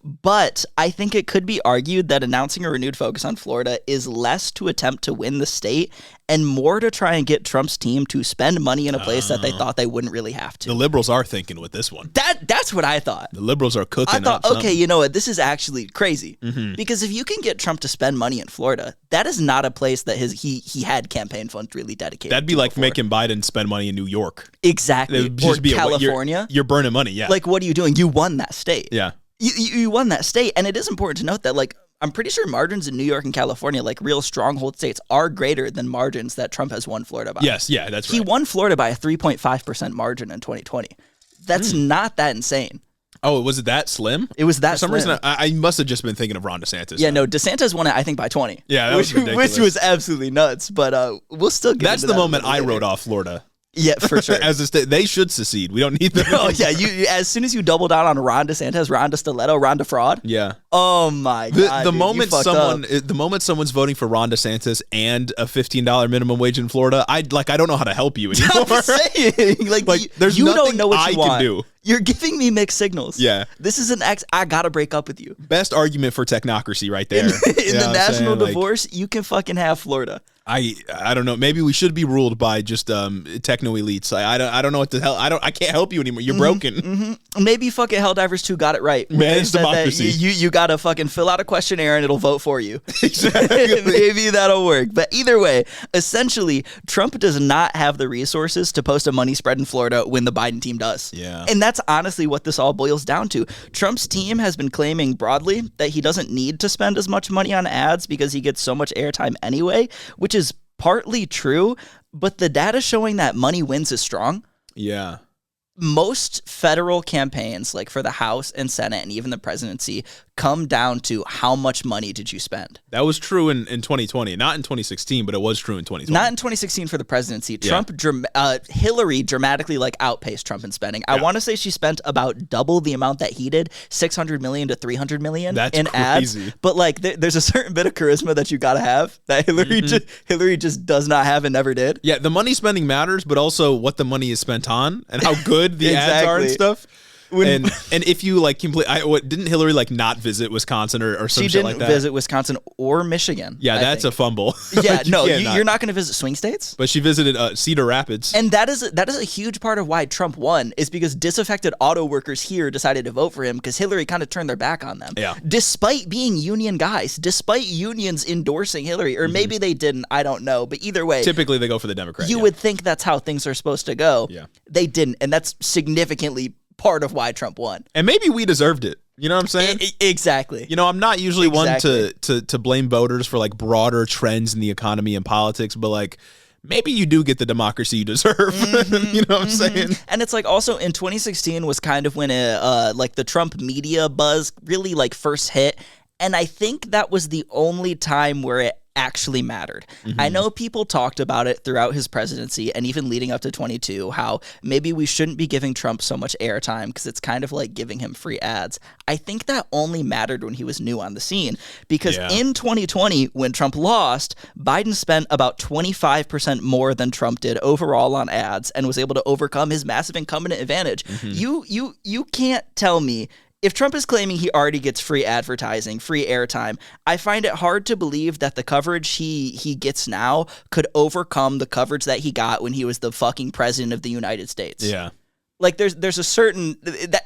But I think it could be argued that announcing a renewed focus on Florida is less to attempt to win the state and more to try and get Trump's team to spend money in a place that they thought they wouldn't really have to. The liberals are thinking with this one. That's what I thought. The liberals are cooking I thought, up okay, you know what? This is actually crazy. Because if you can get Trump to spend money in Florida, that is not a place that he had campaign funds really dedicated. That'd be to like before. making Biden spend money in New York. Exactly. It would Or just be California. You're burning money, yeah. Like, what are you doing? You won that state. Yeah. You won that state. And it is important to note that, like, I'm pretty sure margins in New York and California, like real stronghold states, are greater than margins that Trump has won Florida by. Yes, yeah, that's right. He won Florida by a 3.5% margin in 2020. That's not that insane. Oh, was it that slim? It was that For some slim. reason, I must have just been thinking of Ron DeSantis. Yeah, no, DeSantis won it, I think, by 20. Yeah, that was ridiculous. Which was absolutely nuts, but we'll still get That's into the that a moment little I later. wrote off Florida. Yeah, for sure. As a state, they should secede. We don't need them. Oh, yeah, you as soon as you double down on Ron DeSantis, Ron DeStiletto, Ron DeFraud. Yeah. Oh, my God, The dude, moment you fucked up. the moment someone's voting for Ron DeSantis and a $15 minimum wage in Florida, I don't know how to help you anymore. I'm saying, like there's you don't nothing know what I you can want. do. You're giving me mixed signals. Yeah. This is an I gotta break up with you. Best argument for technocracy right there. In You know the what I'm national saying? Like, divorce, you can fucking have Florida. I don't know. Maybe we should be ruled by just techno elites. I don't know what the hell. I can't help you anymore. You're broken. Maybe fucking Helldivers 2 got it right. when Man, they it's said that democracy. You gotta fucking fill out a questionnaire and it'll vote for you. Exactly. Maybe that'll work. But either way, essentially, Trump does not have the resources to post a money spread in Florida when the Biden team does. Yeah. And that's honestly what this all boils down to. Trump's team has been claiming broadly that he doesn't need to spend as much money on ads because he gets so much airtime anyway, which is partly true, but the data showing that money wins is strong. Yeah. Most federal campaigns, like for the House and Senate and even the presidency, come down to how much money did you spend? That was true in 2020. Not in 2016, but it was true in 2020. Not in 2016 for the presidency. Hillary dramatically outpaced Trump in spending. I want to say she spent about double the amount that he did, $600 million to $300 million in crazy. ads. But there's a certain bit of charisma that you got to have that Hillary just does not have and never did. Yeah, the money spending matters, but also what the money is spent on and how good the ads are and Exactly. stuff. And if you didn't Hillary not visit Wisconsin or some She shit didn't like that? visit Wisconsin or Michigan. Yeah, I that's think. a fumble. Yeah, Like, no, can't you're not going to visit swing states. But she visited Cedar Rapids. And that is a huge part of why Trump won, is because disaffected auto workers here decided to vote for him because Hillary kind of turned their back on them. Yeah. Despite being union guys, despite unions endorsing Hillary, or maybe they didn't, I don't know. But either way, Typically, they go for the Democrat. you would think that's how things are supposed to go. Yeah. They didn't, and that's significantly part of why Trump won. And maybe we deserved it. You know what I'm saying? Exactly. You know, I'm not usually one Exactly. to blame voters for broader trends in the economy and politics, but maybe you do get the democracy you deserve. You know what I'm saying? And it's also in 2016 was kind of when the Trump media buzz really first hit. And I think that was the only time where it actually mattered. I know people talked about it throughout his presidency and even leading up to 22, how maybe we shouldn't be giving Trump so much airtime because it's kind of like giving him free ads. I think that only mattered when he was new on the scene because in 2020, when Trump lost, Biden spent about 25% more than Trump did overall on ads and was able to overcome his massive incumbent advantage. You can't tell me. If Trump is claiming he already gets free advertising, free airtime, I find it hard to believe that the coverage he gets now could overcome the coverage that he got when he was the fucking president of the United States. Yeah. Like there's a certain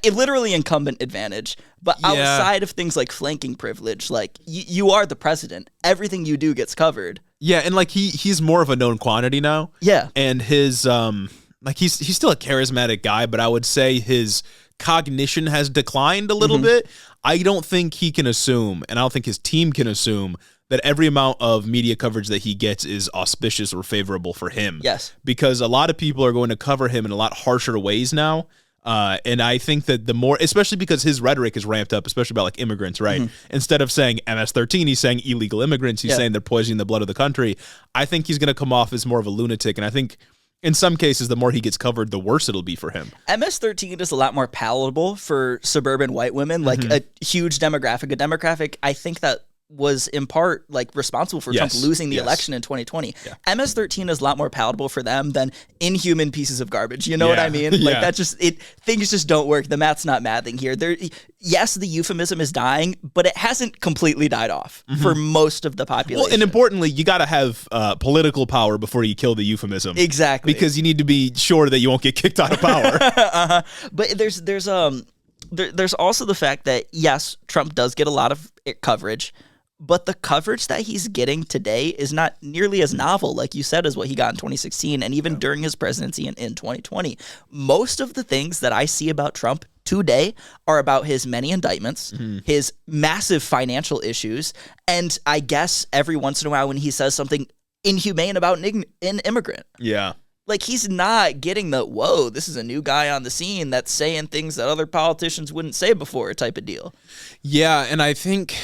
literally incumbent advantage, but outside of things like flanking privilege, like you are the president. Everything you do gets covered. Yeah, and like he's more of a known quantity now. Yeah, and his like he's still a charismatic guy, but I would say his cognition has declined a little bit. I don't think he can assume, and I don't think his team can assume, that every amount of media coverage that he gets is auspicious or favorable for him. Yes. Because a lot of people are going to cover him in a lot harsher ways now. And I think that the more, especially because his rhetoric is ramped up, especially about like immigrants, right? Instead of saying MS-13, he's saying illegal immigrants. He's saying they're poisoning the blood of the country. I think he's going to come off as more of a lunatic. And I think in some cases, the more he gets covered, the worse it'll be for him. MS-13 is a lot more palatable for suburban white women, like a huge demographic. I think that was in part like responsible for Trump losing the election in 2020. MS-13 is a lot more palatable for them than inhuman pieces of garbage. You know what I mean? Like that things just don't work. The math's not mathing here. Yes, the euphemism is dying, but it hasn't completely died off for most of the population. Well, and importantly, you got to have political power before you kill the euphemism. Exactly. Because you need to be sure that you won't get kicked out of power. But there's also the fact that yes, Trump does get a lot of coverage. But the coverage that he's getting today is not nearly as novel, like you said, as what he got in 2016 and even during his presidency in 2020. Most of the things that I see about Trump today are about his many indictments, his massive financial issues, and I guess every once in a while when he says something inhumane about an immigrant. Yeah. Like, he's not getting the, whoa, this is a new guy on the scene that's saying things that other politicians wouldn't say before type of deal. Yeah, and I think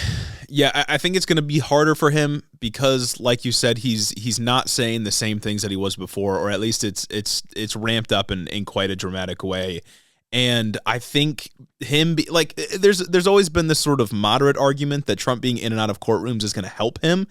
it's going to be harder for him because, like you said, he's not saying the same things that he was before, or at least it's ramped up in quite a dramatic way. And I think there's always been this sort of moderate argument that Trump being in and out of courtrooms is going to help him.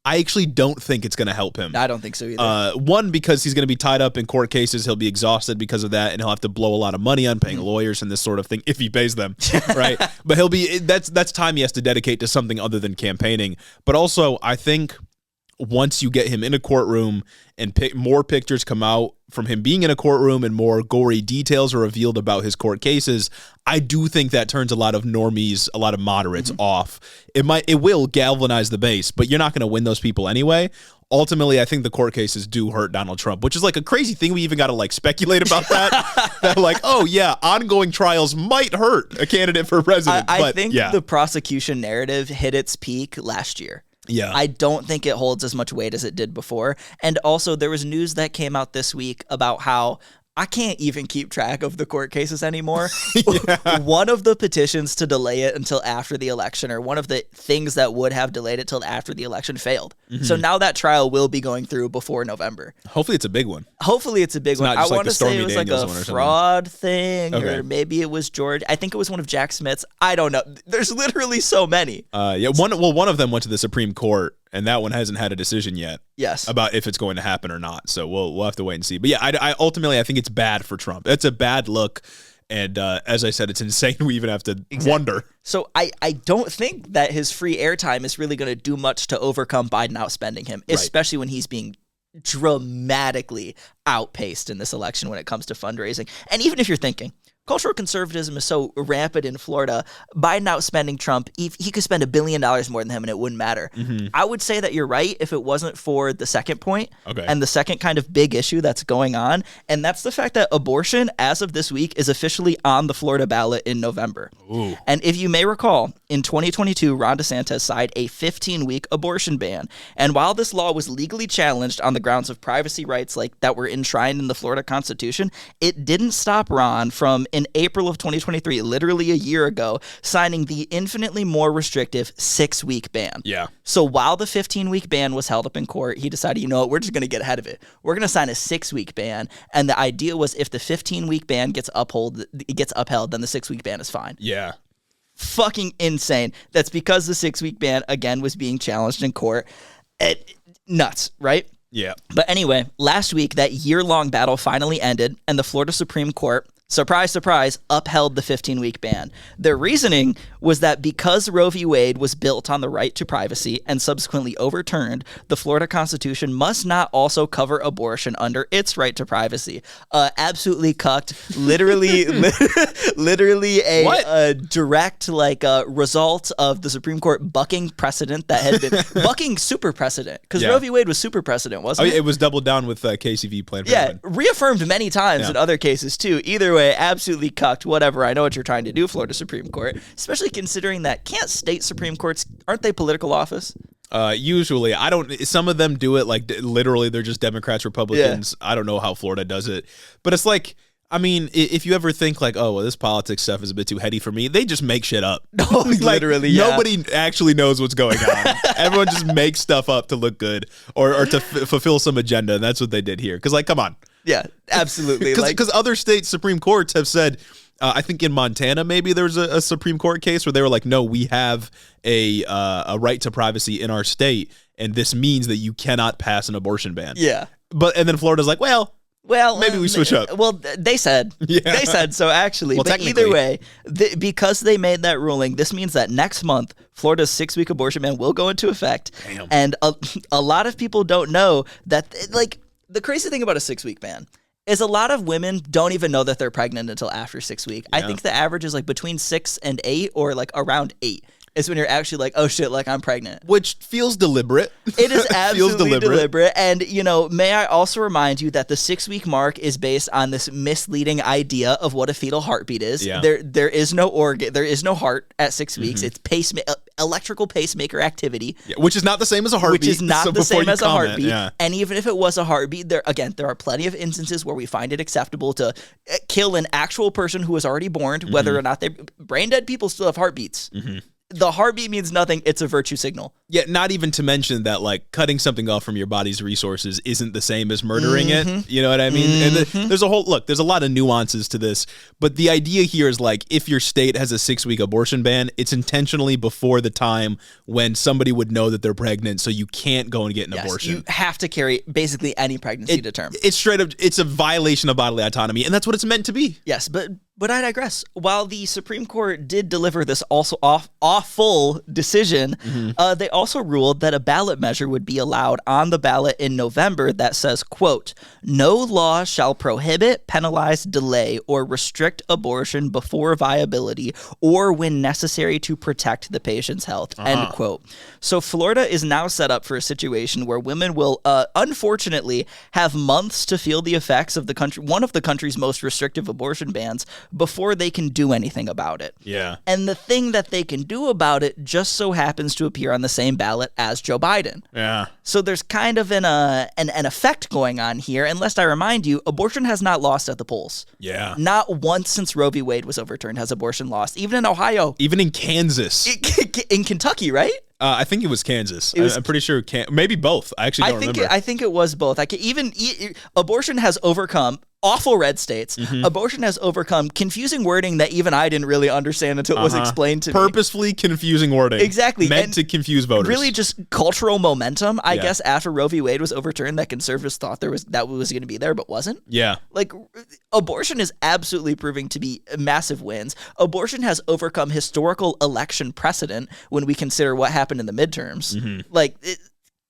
I actually don't think it's going to help him. I don't think so either. One, because he's going to be tied up in court cases. He'll be exhausted because of that, and he'll have to blow a lot of money on paying lawyers and this sort of thing if he pays them, right? But that's time he has to dedicate to something other than campaigning. But also, I think once you get him in a courtroom and more pictures come out from him being in a courtroom and more gory details are revealed about his court cases, I do think that turns a lot of normies, a lot of moderates off. It will galvanize the base, but you're not going to win those people anyway. Ultimately, I think the court cases do hurt Donald Trump, which is like a crazy thing. We even got to like speculate about that. That like, oh yeah, ongoing trials might hurt a candidate for president. I think the prosecution narrative hit its peak last year. Yeah. I don't think it holds as much weight as it did before. And also, there was news that came out this week about how I can't even keep track of the court cases anymore. One of the petitions to delay it until after the election, or one of the things that would have delayed it till after the election, failed. So now that trial will be going through before November. Hopefully it's a big one. Hopefully it's a big one. I want to say it was like a fraud thing, okay. Or maybe it was George. I think it was one of Jack Smith's. I don't know. There's literally so many. One of them went to the Supreme Court, and that one hasn't had a decision yet. Yes. About if it's going to happen or not. So we'll have to wait and see. But yeah, I ultimately think it's bad for Trump. It's a bad look. And as I said, it's insane we even have to wonder. So I don't think that his free airtime is really going to do much to overcome Biden outspending him, especially when he's being dramatically outpaced in this election when it comes to fundraising. And even if you're thinking, cultural conservatism is so rampant in Florida, Biden outspending Trump, he could spend $1 billion more than him and it wouldn't matter. I would say that you're right if it wasn't for the second point and the second kind of big issue that's going on, and that's the fact that abortion, as of this week, is officially on the Florida ballot in November. Ooh. And if you may recall, in 2022, Ron DeSantis signed a 15-week abortion ban. And while this law was legally challenged on the grounds of privacy rights like that were enshrined in the Florida Constitution, it didn't stop Ron from, in April of 2023, literally a year ago, signing the infinitely more restrictive 6-week ban. Yeah. So while the 15-week ban was held up in court, he decided, you know what, we're just going to get ahead of it. We're going to sign a 6-week ban. And the idea was if the 15-week ban gets upheld, then the 6-week ban is fine. Yeah. Fucking insane. That's because the 6-week ban, again, was being challenged in court. Nuts, right? Yeah. But anyway, last week, that year-long battle finally ended, and the Florida Supreme Court surprise, surprise, upheld the 15-week ban. Their reasoning was that because Roe v. Wade was built on the right to privacy and subsequently overturned, the Florida Constitution must not also cover abortion under its right to privacy. Absolutely cucked. Literally a direct result of the Supreme Court bucking precedent that had been bucking super precedent, because Roe v. Wade was super precedent, wasn't it? It was doubled down with KCV Planned Parenthood. Yeah, reaffirmed many times in other cases too. Either way, absolutely cucked. Whatever. I know what you're trying to do, Florida Supreme Court. Especially considering that can't state Supreme Courts, aren't they political office? Usually, I don't. Some of them do it like literally. They're just Democrats, Republicans. I don't know how Florida does it, but it's like. I mean, if you ever think like, oh, well, this politics stuff is a bit too heady for me, they just make shit up. Literally, nobody actually knows what's going on. Everyone just makes stuff up to look good or to fulfill some agenda, and that's what they did here. Because, like, come on. Yeah, absolutely. Because other state Supreme Courts have said, I think in Montana maybe there's a Supreme Court case where they were like, no, we have a right to privacy in our state, and this means that you cannot pass an abortion ban. Yeah. And then Florida's like, well, maybe we switch up. Well, they said. Yeah. They said so, actually. Well, but either way, because they made that ruling, this means that next month, Florida's 6-week abortion ban will go into effect. Damn. And a lot of people don't know that, the crazy thing about a 6-week ban is a lot of women don't even know that they're pregnant until after 6 weeks. Yeah. I think the average is between 6 and 8 or around 8. Is when you're actually like, oh shit, I'm pregnant. Which feels deliberate. It is absolutely deliberate. And, may I also remind you that the 6-week mark is based on this misleading idea of what a fetal heartbeat is. Yeah. There is no organ, there is no heart at 6 weeks. It's electrical pacemaker activity. Yeah, which is not the same as a heartbeat. Which is not the same as a heartbeat. Yeah. And even if it was a heartbeat, there are plenty of instances where we find it acceptable to kill an actual person who is already born, whether or not brain dead people still have heartbeats. The heartbeat means nothing. It's a virtue signal. Yeah, not even to mention that cutting something off from your body's resources isn't the same as murdering it. You know what I mean? And there's a lot of nuances to this, but the idea here is if your state has a 6-week abortion ban, it's intentionally before the time when somebody would know that they're pregnant, so you can't go and get an abortion. You have to carry basically any pregnancy to term. It's straight up, it's a violation of bodily autonomy, and that's what it's meant to be. Yes, but I digress. While the Supreme Court did deliver this also awful decision, they also ruled that a ballot measure would be allowed on the ballot in November that says, quote, no law shall prohibit, penalize, delay, or restrict abortion before viability or when necessary to protect the patient's health, end quote. So Florida is now set up for a situation where women will, unfortunately, have months to feel the effects of one of the country's most restrictive abortion bans before they can do anything about it. Yeah. And the thing that they can do about it just so happens to appear on the same ballot as Joe Biden. Yeah. So there's kind of an effect going on here. And lest I remind you, abortion has not lost at the polls. Yeah. Not once since Roe v. Wade was overturned has abortion lost. Even in Ohio. Even in Kansas. In Kentucky, right? I think it was Kansas. I'm pretty sure. Maybe both. I actually don't remember. I think it was both. Abortion has overcome awful red states. Abortion has overcome confusing wording that even I didn't really understand until it was explained to me. Purposefully confusing wording. Exactly. Meant to confuse voters. Really just cultural momentum, I guess, after Roe v. Wade was overturned, that conservatives thought that was going to be there, but wasn't. Yeah. Abortion is absolutely proving to be massive wins. Abortion has overcome historical election precedent when we consider what happened in the midterms.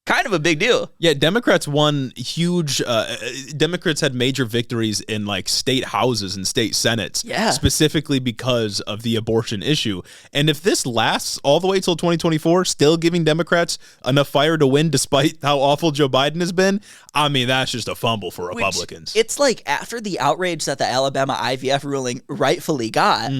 Kind of a big deal. Yeah, Democrats won huge. Democrats had major victories in state houses and state senates, specifically because of the abortion issue. And if this lasts all the way till 2024, still giving Democrats enough fire to win, despite how awful Joe Biden has been, I mean, that's just a fumble for Republicans. It's after the outrage that the Alabama IVF ruling rightfully got,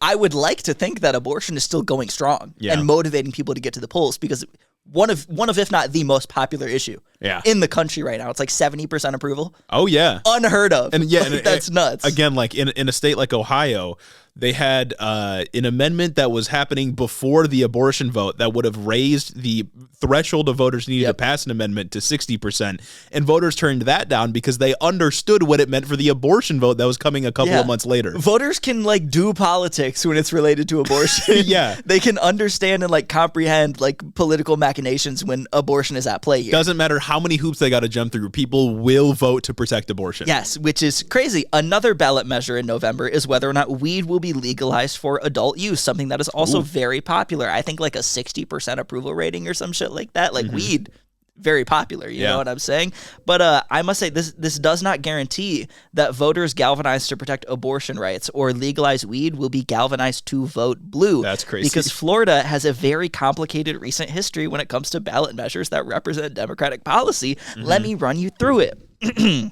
I would like to think that abortion is still going strong and motivating people to get to the polls, because one of if not the most popular issue in the country right now. It's 70% approval. Oh yeah, unheard of. And that's nuts. Again, in a state like Ohio, they had an amendment that was happening before the abortion vote that would have raised the threshold of voters needed to pass an amendment to 60%. And voters turned that down because they understood what it meant for the abortion vote that was coming a couple of months later. Voters can like do politics when it's related to abortion. They can understand and like comprehend like political machinations when abortion is at play here. Doesn't matter how many hoops they got to jump through. People will vote to protect abortion. Yes, which is crazy. Another ballot measure in November is whether or not weed will be legalized for adult use, something that is also very popular. I think like a 60% approval rating or some shit like that. Like weed, very popular, you know what I'm saying? But I must say, this does not guarantee that voters galvanized to protect abortion rights or legalize weed will be galvanized to vote blue. That's crazy. Because Florida has a very complicated recent history when it comes to ballot measures that represent Democratic policy. Let me run you through it.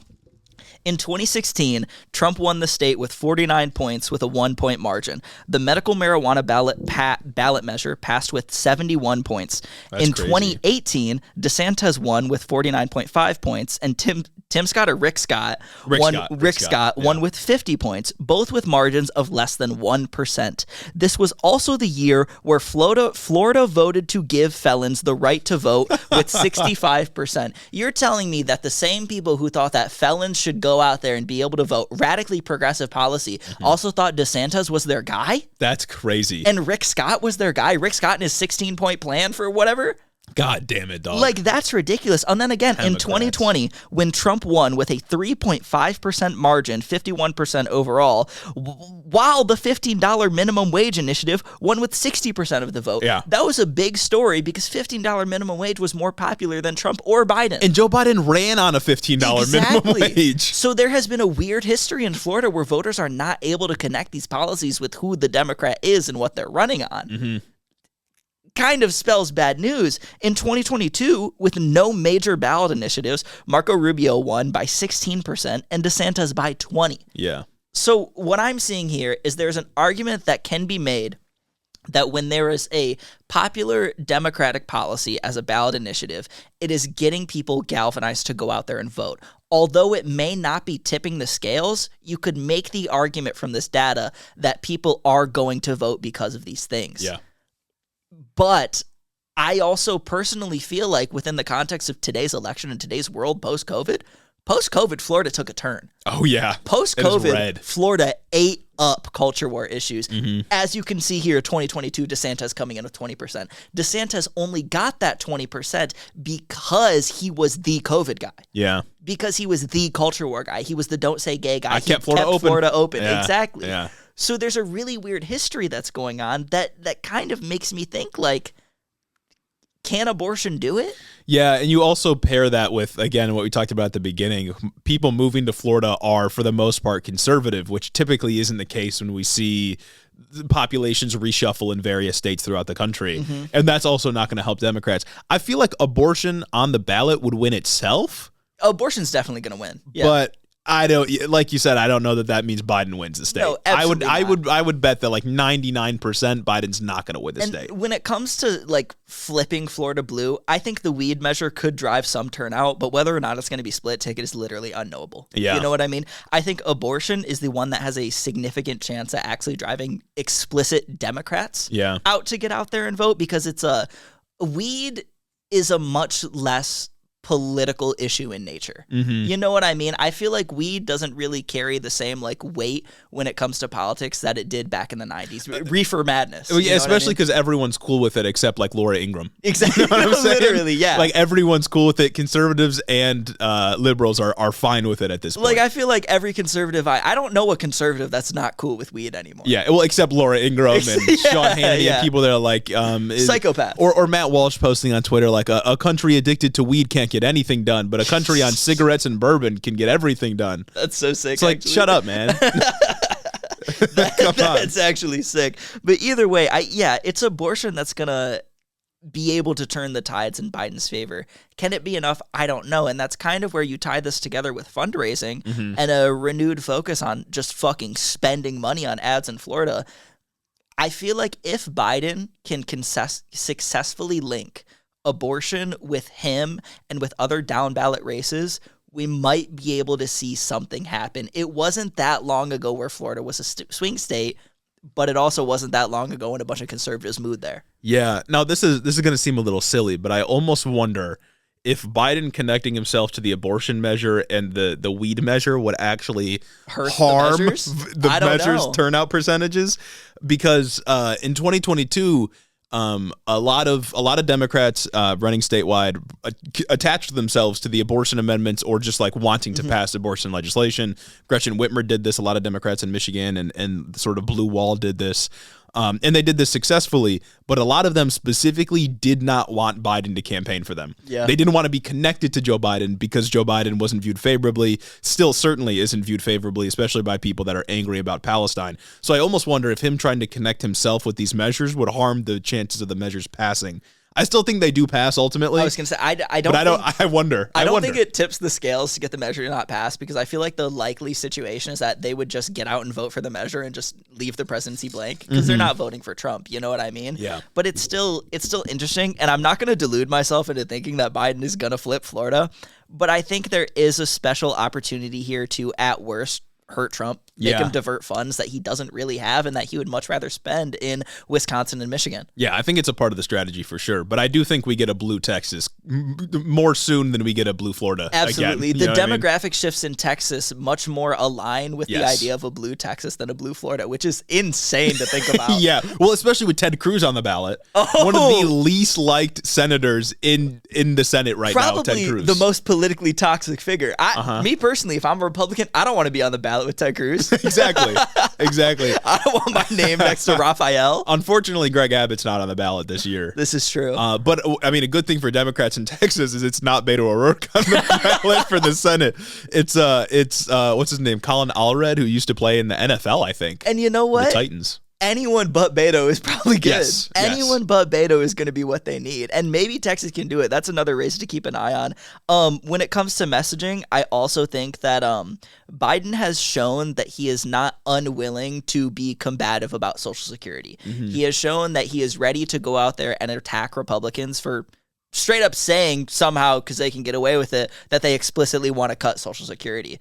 In 2016, Trump won the state with 49 points with a 1-point margin. The medical marijuana ballot measure passed with 71 points. That's in crazy. 2018, DeSantis won with 49.5 points, and Tim Scott or Rick Scott won with 50 points, both with margins of less than 1%. This was also the year where Florida voted to give felons the right to vote with 65%. You're telling me that the same people who thought that felons should go out there and be able to vote, radically progressive policy, also thought DeSantis was their guy? That's crazy. And Rick Scott was their guy? Rick Scott and his 16-point plan for whatever? God damn it, dog. Like, that's ridiculous. And then again, Democrats. in 2020, when Trump won with a 3.5% margin, 51% overall, while the $15 minimum wage initiative won with 60% of the vote. Yeah. That was a big story because $15 minimum wage was more popular than Trump or Biden. And Joe Biden ran on a $15 minimum wage. So there has been a weird history in Florida where voters are not able to connect these policies with who the Democrat is and what they're running on. Kind of spells bad news. In 2022, with no major ballot initiatives, Marco Rubio won by 16% and DeSantis by 20%. Yeah. So what I'm seeing here is there's an argument that can be made that when there is a popular Democratic policy as a ballot initiative, it is getting people galvanized to go out there and vote. Although it may not be tipping the scales, you could make the argument from this data that people are going to vote because of these things. Yeah. But I also personally feel like within the context of today's election and today's world post-COVID, Florida took a turn. Oh, yeah. Post-COVID, Florida ate up culture war issues. As you can see here, 2022, DeSantis coming in with 20%. DeSantis only got that 20% because he was the COVID guy. Yeah. Because he was the culture war guy. He was the don't say gay guy. I kept Florida open. Yeah. Exactly. Yeah. So there's a really weird history that's going on that kind of makes me think, like, can abortion do it? Yeah, and you also pair that with, again, what we talked about at the beginning. People moving to Florida are, for the most part, conservative, which typically isn't the case when we see populations reshuffle in various states throughout the country. And that's also not going to help Democrats. I feel like abortion on the ballot would win itself. Abortion's definitely going to win. Yeah. But I don't, like you said, I don't know that means Biden wins the state. No, absolutely I would bet that like 99% Biden's not going to win the state. When it comes to like flipping Florida blue, I think the weed measure could drive some turnout, but whether or not it's going to be split ticket is literally unknowable. Yeah. You know what I mean? I think abortion is the one that has a significant chance at actually driving explicit Democrats out to get out there and vote, because weed is a much less political issue in nature. You know what I mean? I feel like weed doesn't really carry the same like weight when it comes to politics that it did back in the 90s. Reefer madness. Yeah, especially because everyone's cool with it except like Laura Ingraham. Exactly. You know what I'm saying? Literally, yeah. Like everyone's cool with it. Conservatives and liberals are fine with it at this point. Like I feel like every conservative, I don't know a conservative that's not cool with weed anymore. Yeah, well, except Laura Ingraham and Sean Hannity and people that are like psychopaths. Or Matt Walsh posting on Twitter like a country addicted to weed can't get anything done, but a country on cigarettes and bourbon can get everything done. That's so sick. It's like, actually. shut up, man. That's actually sick. But either way, it's abortion that's gonna be able to turn the tides in Biden's favor. Can it be enough? I don't know. And that's kind of where you tie this together with fundraising and a renewed focus on just fucking spending money on ads in Florida. I feel like if Biden can successfully link abortion with him and with other down ballot races, we might be able to see something happen. It wasn't that long ago where Florida was a swing state. but it also wasn't that long ago when a bunch of conservatives moved there. Yeah. Now, this is going to seem a little silly, but I almost wonder if Biden connecting himself to the abortion measure and the weed measure would actually harm the measure's turnout percentages, because in 2022, a lot of Democrats running statewide attached themselves to the abortion amendments, or just like wanting to pass abortion legislation. Gretchen Whitmer did this. A lot of Democrats in Michigan and sort of Blue Wall did this. And they did this successfully, but a lot of them specifically did not want Biden to campaign for them. Yeah. They didn't want to be connected to Joe Biden because Joe Biden wasn't viewed favorably, still certainly isn't viewed favorably, especially by people that are angry about Palestine. So I almost wonder if him trying to connect himself with these measures would harm the chances of the measures passing. I still think they do pass ultimately. I was going to say, I wonder. I don't think it tips the scales to get the measure to not pass, because I feel like the likely situation is that they would just get out and vote for the measure and just leave the presidency blank, because they're not voting for Trump. You know what I mean? Yeah. But it's still interesting, and I'm not going to delude myself into thinking that Biden is going to flip Florida, but I think there is a special opportunity here to, at worst, hurt Trump, make him divert funds that he doesn't really have and that he would much rather spend in Wisconsin and Michigan. Yeah, I think it's a part of the strategy for sure. But I do think we get a blue Texas more soon than we get a blue Florida. Absolutely. Again. The demographic shifts in Texas much more align with the idea of a blue Texas than a blue Florida, which is insane to think about. Yeah. Well, especially with Ted Cruz on the ballot. One of the least liked senators in the Senate right now, Ted Cruz. Probably the most politically toxic figure. Me personally, if I'm a Republican, I don't want to be on the ballot with Ted Cruz. Exactly. I don't want my name next to Raphael. Unfortunately, Greg Abbott's not on the ballot this year. This is true. But I mean, a good thing for Democrats in Texas is it's not Beto O'Rourke on the ballot for the Senate. It's what's his name? Colin Allred, who used to play in the NFL, I think. And you know what? The Titans. Anyone but Beto is probably good. Yes. Anyone but Beto is going to be what they need. And maybe Texas can do it. That's another race to keep an eye on. When it comes to messaging, I also think that Biden has shown that he is not unwilling to be combative about Social Security. He has shown that he is ready to go out there and attack Republicans for straight up saying somehow, because they can get away with it, that they explicitly want to cut Social Security.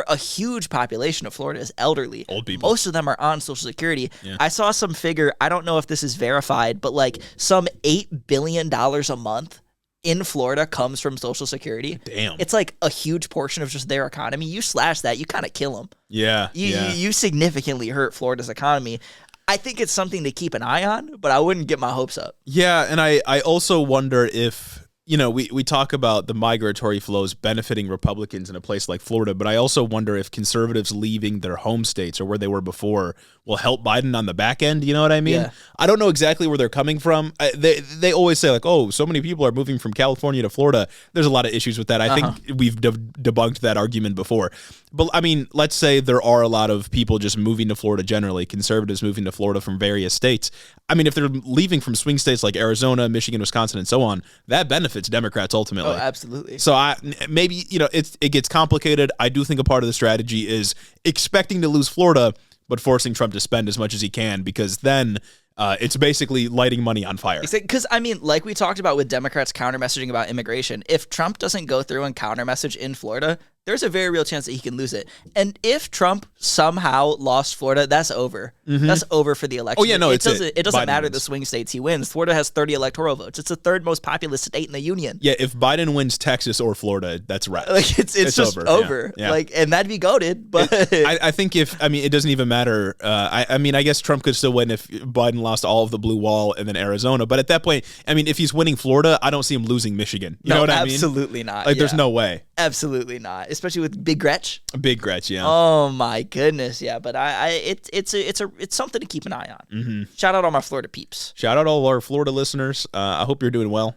A huge population of Florida is elderly. Old people. Most of them are on Social Security. Yeah. I saw some figure, I don't know if this is verified, but like some $8 billion a month in Florida comes from Social Security. Damn. It's like a huge portion of just their economy. You slash that, you kind of kill them. Yeah. You significantly hurt Florida's economy. I think it's something to keep an eye on, but I wouldn't get my hopes up. Yeah, and I also wonder if, we talk about the migratory flows benefiting Republicans in a place like Florida, but I also wonder if conservatives leaving their home states or where they were before will help Biden on the back end. You know what I mean? Yeah. I don't know exactly where they're coming from. They always say like, oh, so many people are moving from California to Florida. There's a lot of issues with that. I think we've debunked that argument before. But I mean, let's say there are a lot of people just moving to Florida generally, conservatives moving to Florida from various states. I mean, if they're leaving from swing states like Arizona, Michigan, Wisconsin, and so on, that benefits Democrats ultimately. Oh, absolutely. So maybe, it gets complicated. I do think a part of the strategy is expecting to lose Florida, but forcing Trump to spend as much as he can, because then it's basically lighting money on fire. Because, I mean, like we talked about with Democrats counter-messaging about immigration, if Trump doesn't go through and counter-message in Florida, there's a very real chance that he can lose it. And if Trump somehow lost Florida, that's over. That's over for the election. Oh, yeah, no, it doesn't Biden matter wins. the swing states he wins. Florida has 30 electoral votes. It's the third most populous state in the union. Yeah, if Biden wins Texas or Florida, that's right. Like it's just over. Yeah. Like, and that'd be goated. But I think it doesn't even matter. I guess Trump could still win if Biden lost all of the blue wall and then Arizona. But at that point, I mean, if he's winning Florida, I don't see him losing Michigan. You know what I mean? Absolutely not. Like, there's no way. Absolutely not. Especially with Big Gretch. Big Gretch, yeah. Oh my goodness, yeah. But it's something to keep an eye on. Shout out all my Florida peeps. Shout out all our Florida listeners. I hope you're doing well.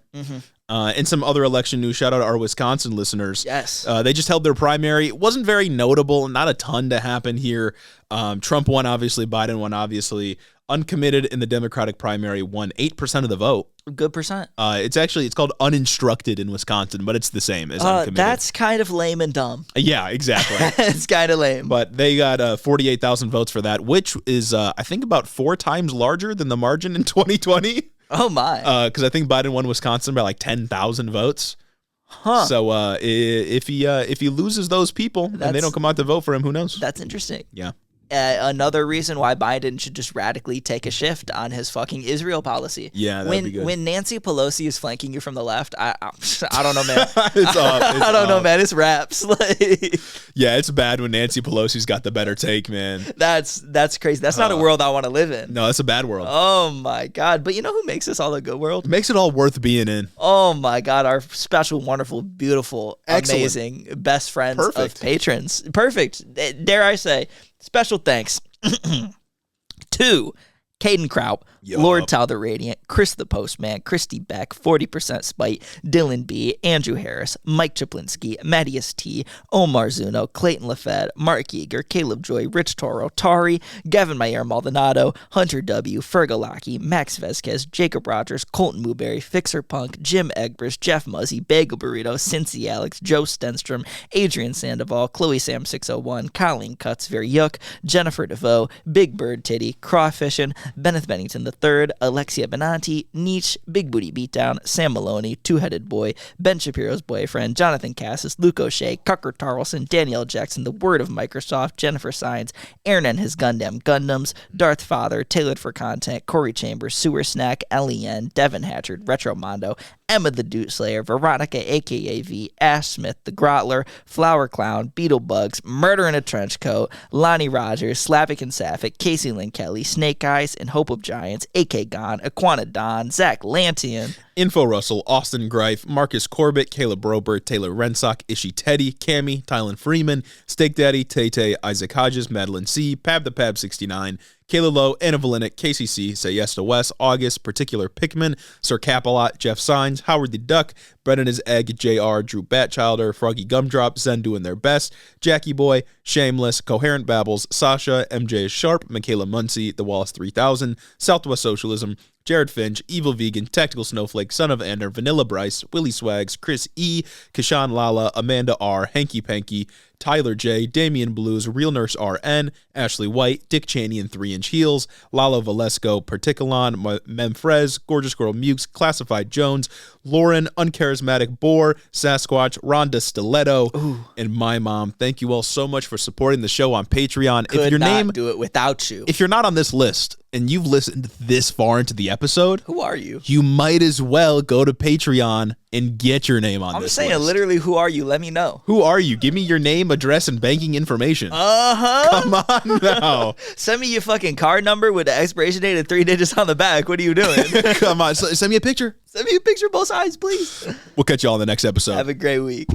And some other election news, shout out our Wisconsin listeners. Yes. They just held their primary. It wasn't very notable, not a ton to happen here. Trump won, obviously. Biden won, obviously. Uncommitted in the Democratic primary won 8% of the vote. Good percent. It's called uninstructed in Wisconsin, but it's the same as uncommitted. That's kind of lame and dumb. Yeah, exactly. It's kind of lame. But they got 48,000 votes for that, which is, I think, about 4 times larger than the margin in 2020. Oh, my. Because I think Biden won Wisconsin by like 10,000 votes. Huh. So if he loses those people and they don't come out to vote for him, who knows? That's interesting. Yeah. another reason why Biden should just radically take a shift on his fucking Israel policy. Yeah, that'd be good. When Nancy Pelosi is flanking you from the left, I don't know, man. I don't know, man. It's raps. Like, yeah, it's bad when Nancy Pelosi's got the better take, man. That's crazy. That's not a world I want to live in. No, that's a bad world. Oh my God. But you know who makes this all a good world? It makes it all worth being in. Oh my God. Our special, wonderful, beautiful, Excellent. amazing best friends Perfect. of patrons. Perfect. Dare I say, special thanks to Caden Kraut, Yo. Lord Tau the Radiant, Chris the Postman, Christy Beck, 40% Spite, Dylan B, Andrew Harris, Mike Chaplinsky, Mattias T, Omar Zuno, Clayton LaFed, Mark Eager, Caleb Joy, Rich Toro, Tari, Gavin Mayer Maldonado, Hunter W, Fergalaki, Max Vesquez, Jacob Rogers, Colton Mooberry, Fixer Punk, Jim Egbers, Jeff Muzzy, Bagel Burrito, Cincy Alex, Joe Stenstrom, Adrian Sandoval, Chloe Sam 601, Colleen Cuts, Veryuk, Jennifer DeVoe, Big Bird Titty, Crawfishin', Benneth Bennington III, Alexia Benanti, Nietzsche, Big Booty Beatdown, Sam Maloney, Two-Headed Boy, Ben Shapiro's Boyfriend, Jonathan Cassis, Luke O'Shea, Cucker Tarlson, Danielle Jackson, The Word of Microsoft, Jennifer Sines, Aaron and His Gundam Gundams, Darth Father, Tailored for Content, Corey Chambers, Sewer Snack, L.E.N., Devin Hatchard, Retro Mondo, Emma the Dude Slayer, Veronica aka V, Ash Smith the Grotler, Flower Clown, Beetlebugs, Murder in a Trench Coat, Lonnie Rogers, Slavic and Sapphic, Casey Lynn Kelly, Snake Eyes, and Hope of Giants, AK Gon, Aquana Don, Zach Lantian, Info Russell, Austin Greif, Marcus Corbett, Caleb Robert, Taylor Rensock, Ishi Teddy, Cammy, Tylen Freeman, Steak Daddy, Tay, Isaac Hodges, Madeline C, Pab the Pab 69, Kayla Lowe, Anna Valinik, KCC, Say Yes to Wes, August, Particular Pickman, Sir Capalot, Jeff Sines, Howard the Duck, Brennan is Egg, JR, Drew Batchilder, Froggy Gumdrop, Zen doing their best, Jackie Boy, Shameless, Coherent Babbles, Sasha, MJ is Sharp, Michaela Muncie, The Wallace 3000, Southwest Socialism, Jared Finch, Evil Vegan, Tactical Snowflake, Son of Ander, Vanilla Bryce, Willie Swags, Chris E, Kashan Lala, Amanda R, Hanky Panky, Tyler J, Damian Blues, Real Nurse RN, Ashley White, Dick Cheney in 3-inch heels, Lalo Valesco, Particulon, Memfrez, Gorgeous Girl Mukes, Classified Jones, Lauren, Uncharismatic Boar, Sasquatch, Rhonda Stiletto, and my mom. Thank you all so much for supporting the show on Patreon. Could not do it without you. If you're not on this list and you've listened this far into the episode, Who are you? You might as well go to Patreon and get your name on this list. I'm saying literally, who are you? Let me know. Who are you? Give me your name, address, and banking information. Come on now. Send me your fucking card number with the expiration date and 3 digits on the back. What are you doing? Come on. Send me a picture. Send me a picture of both sides, please. We'll catch you all in the next episode. Have a great week.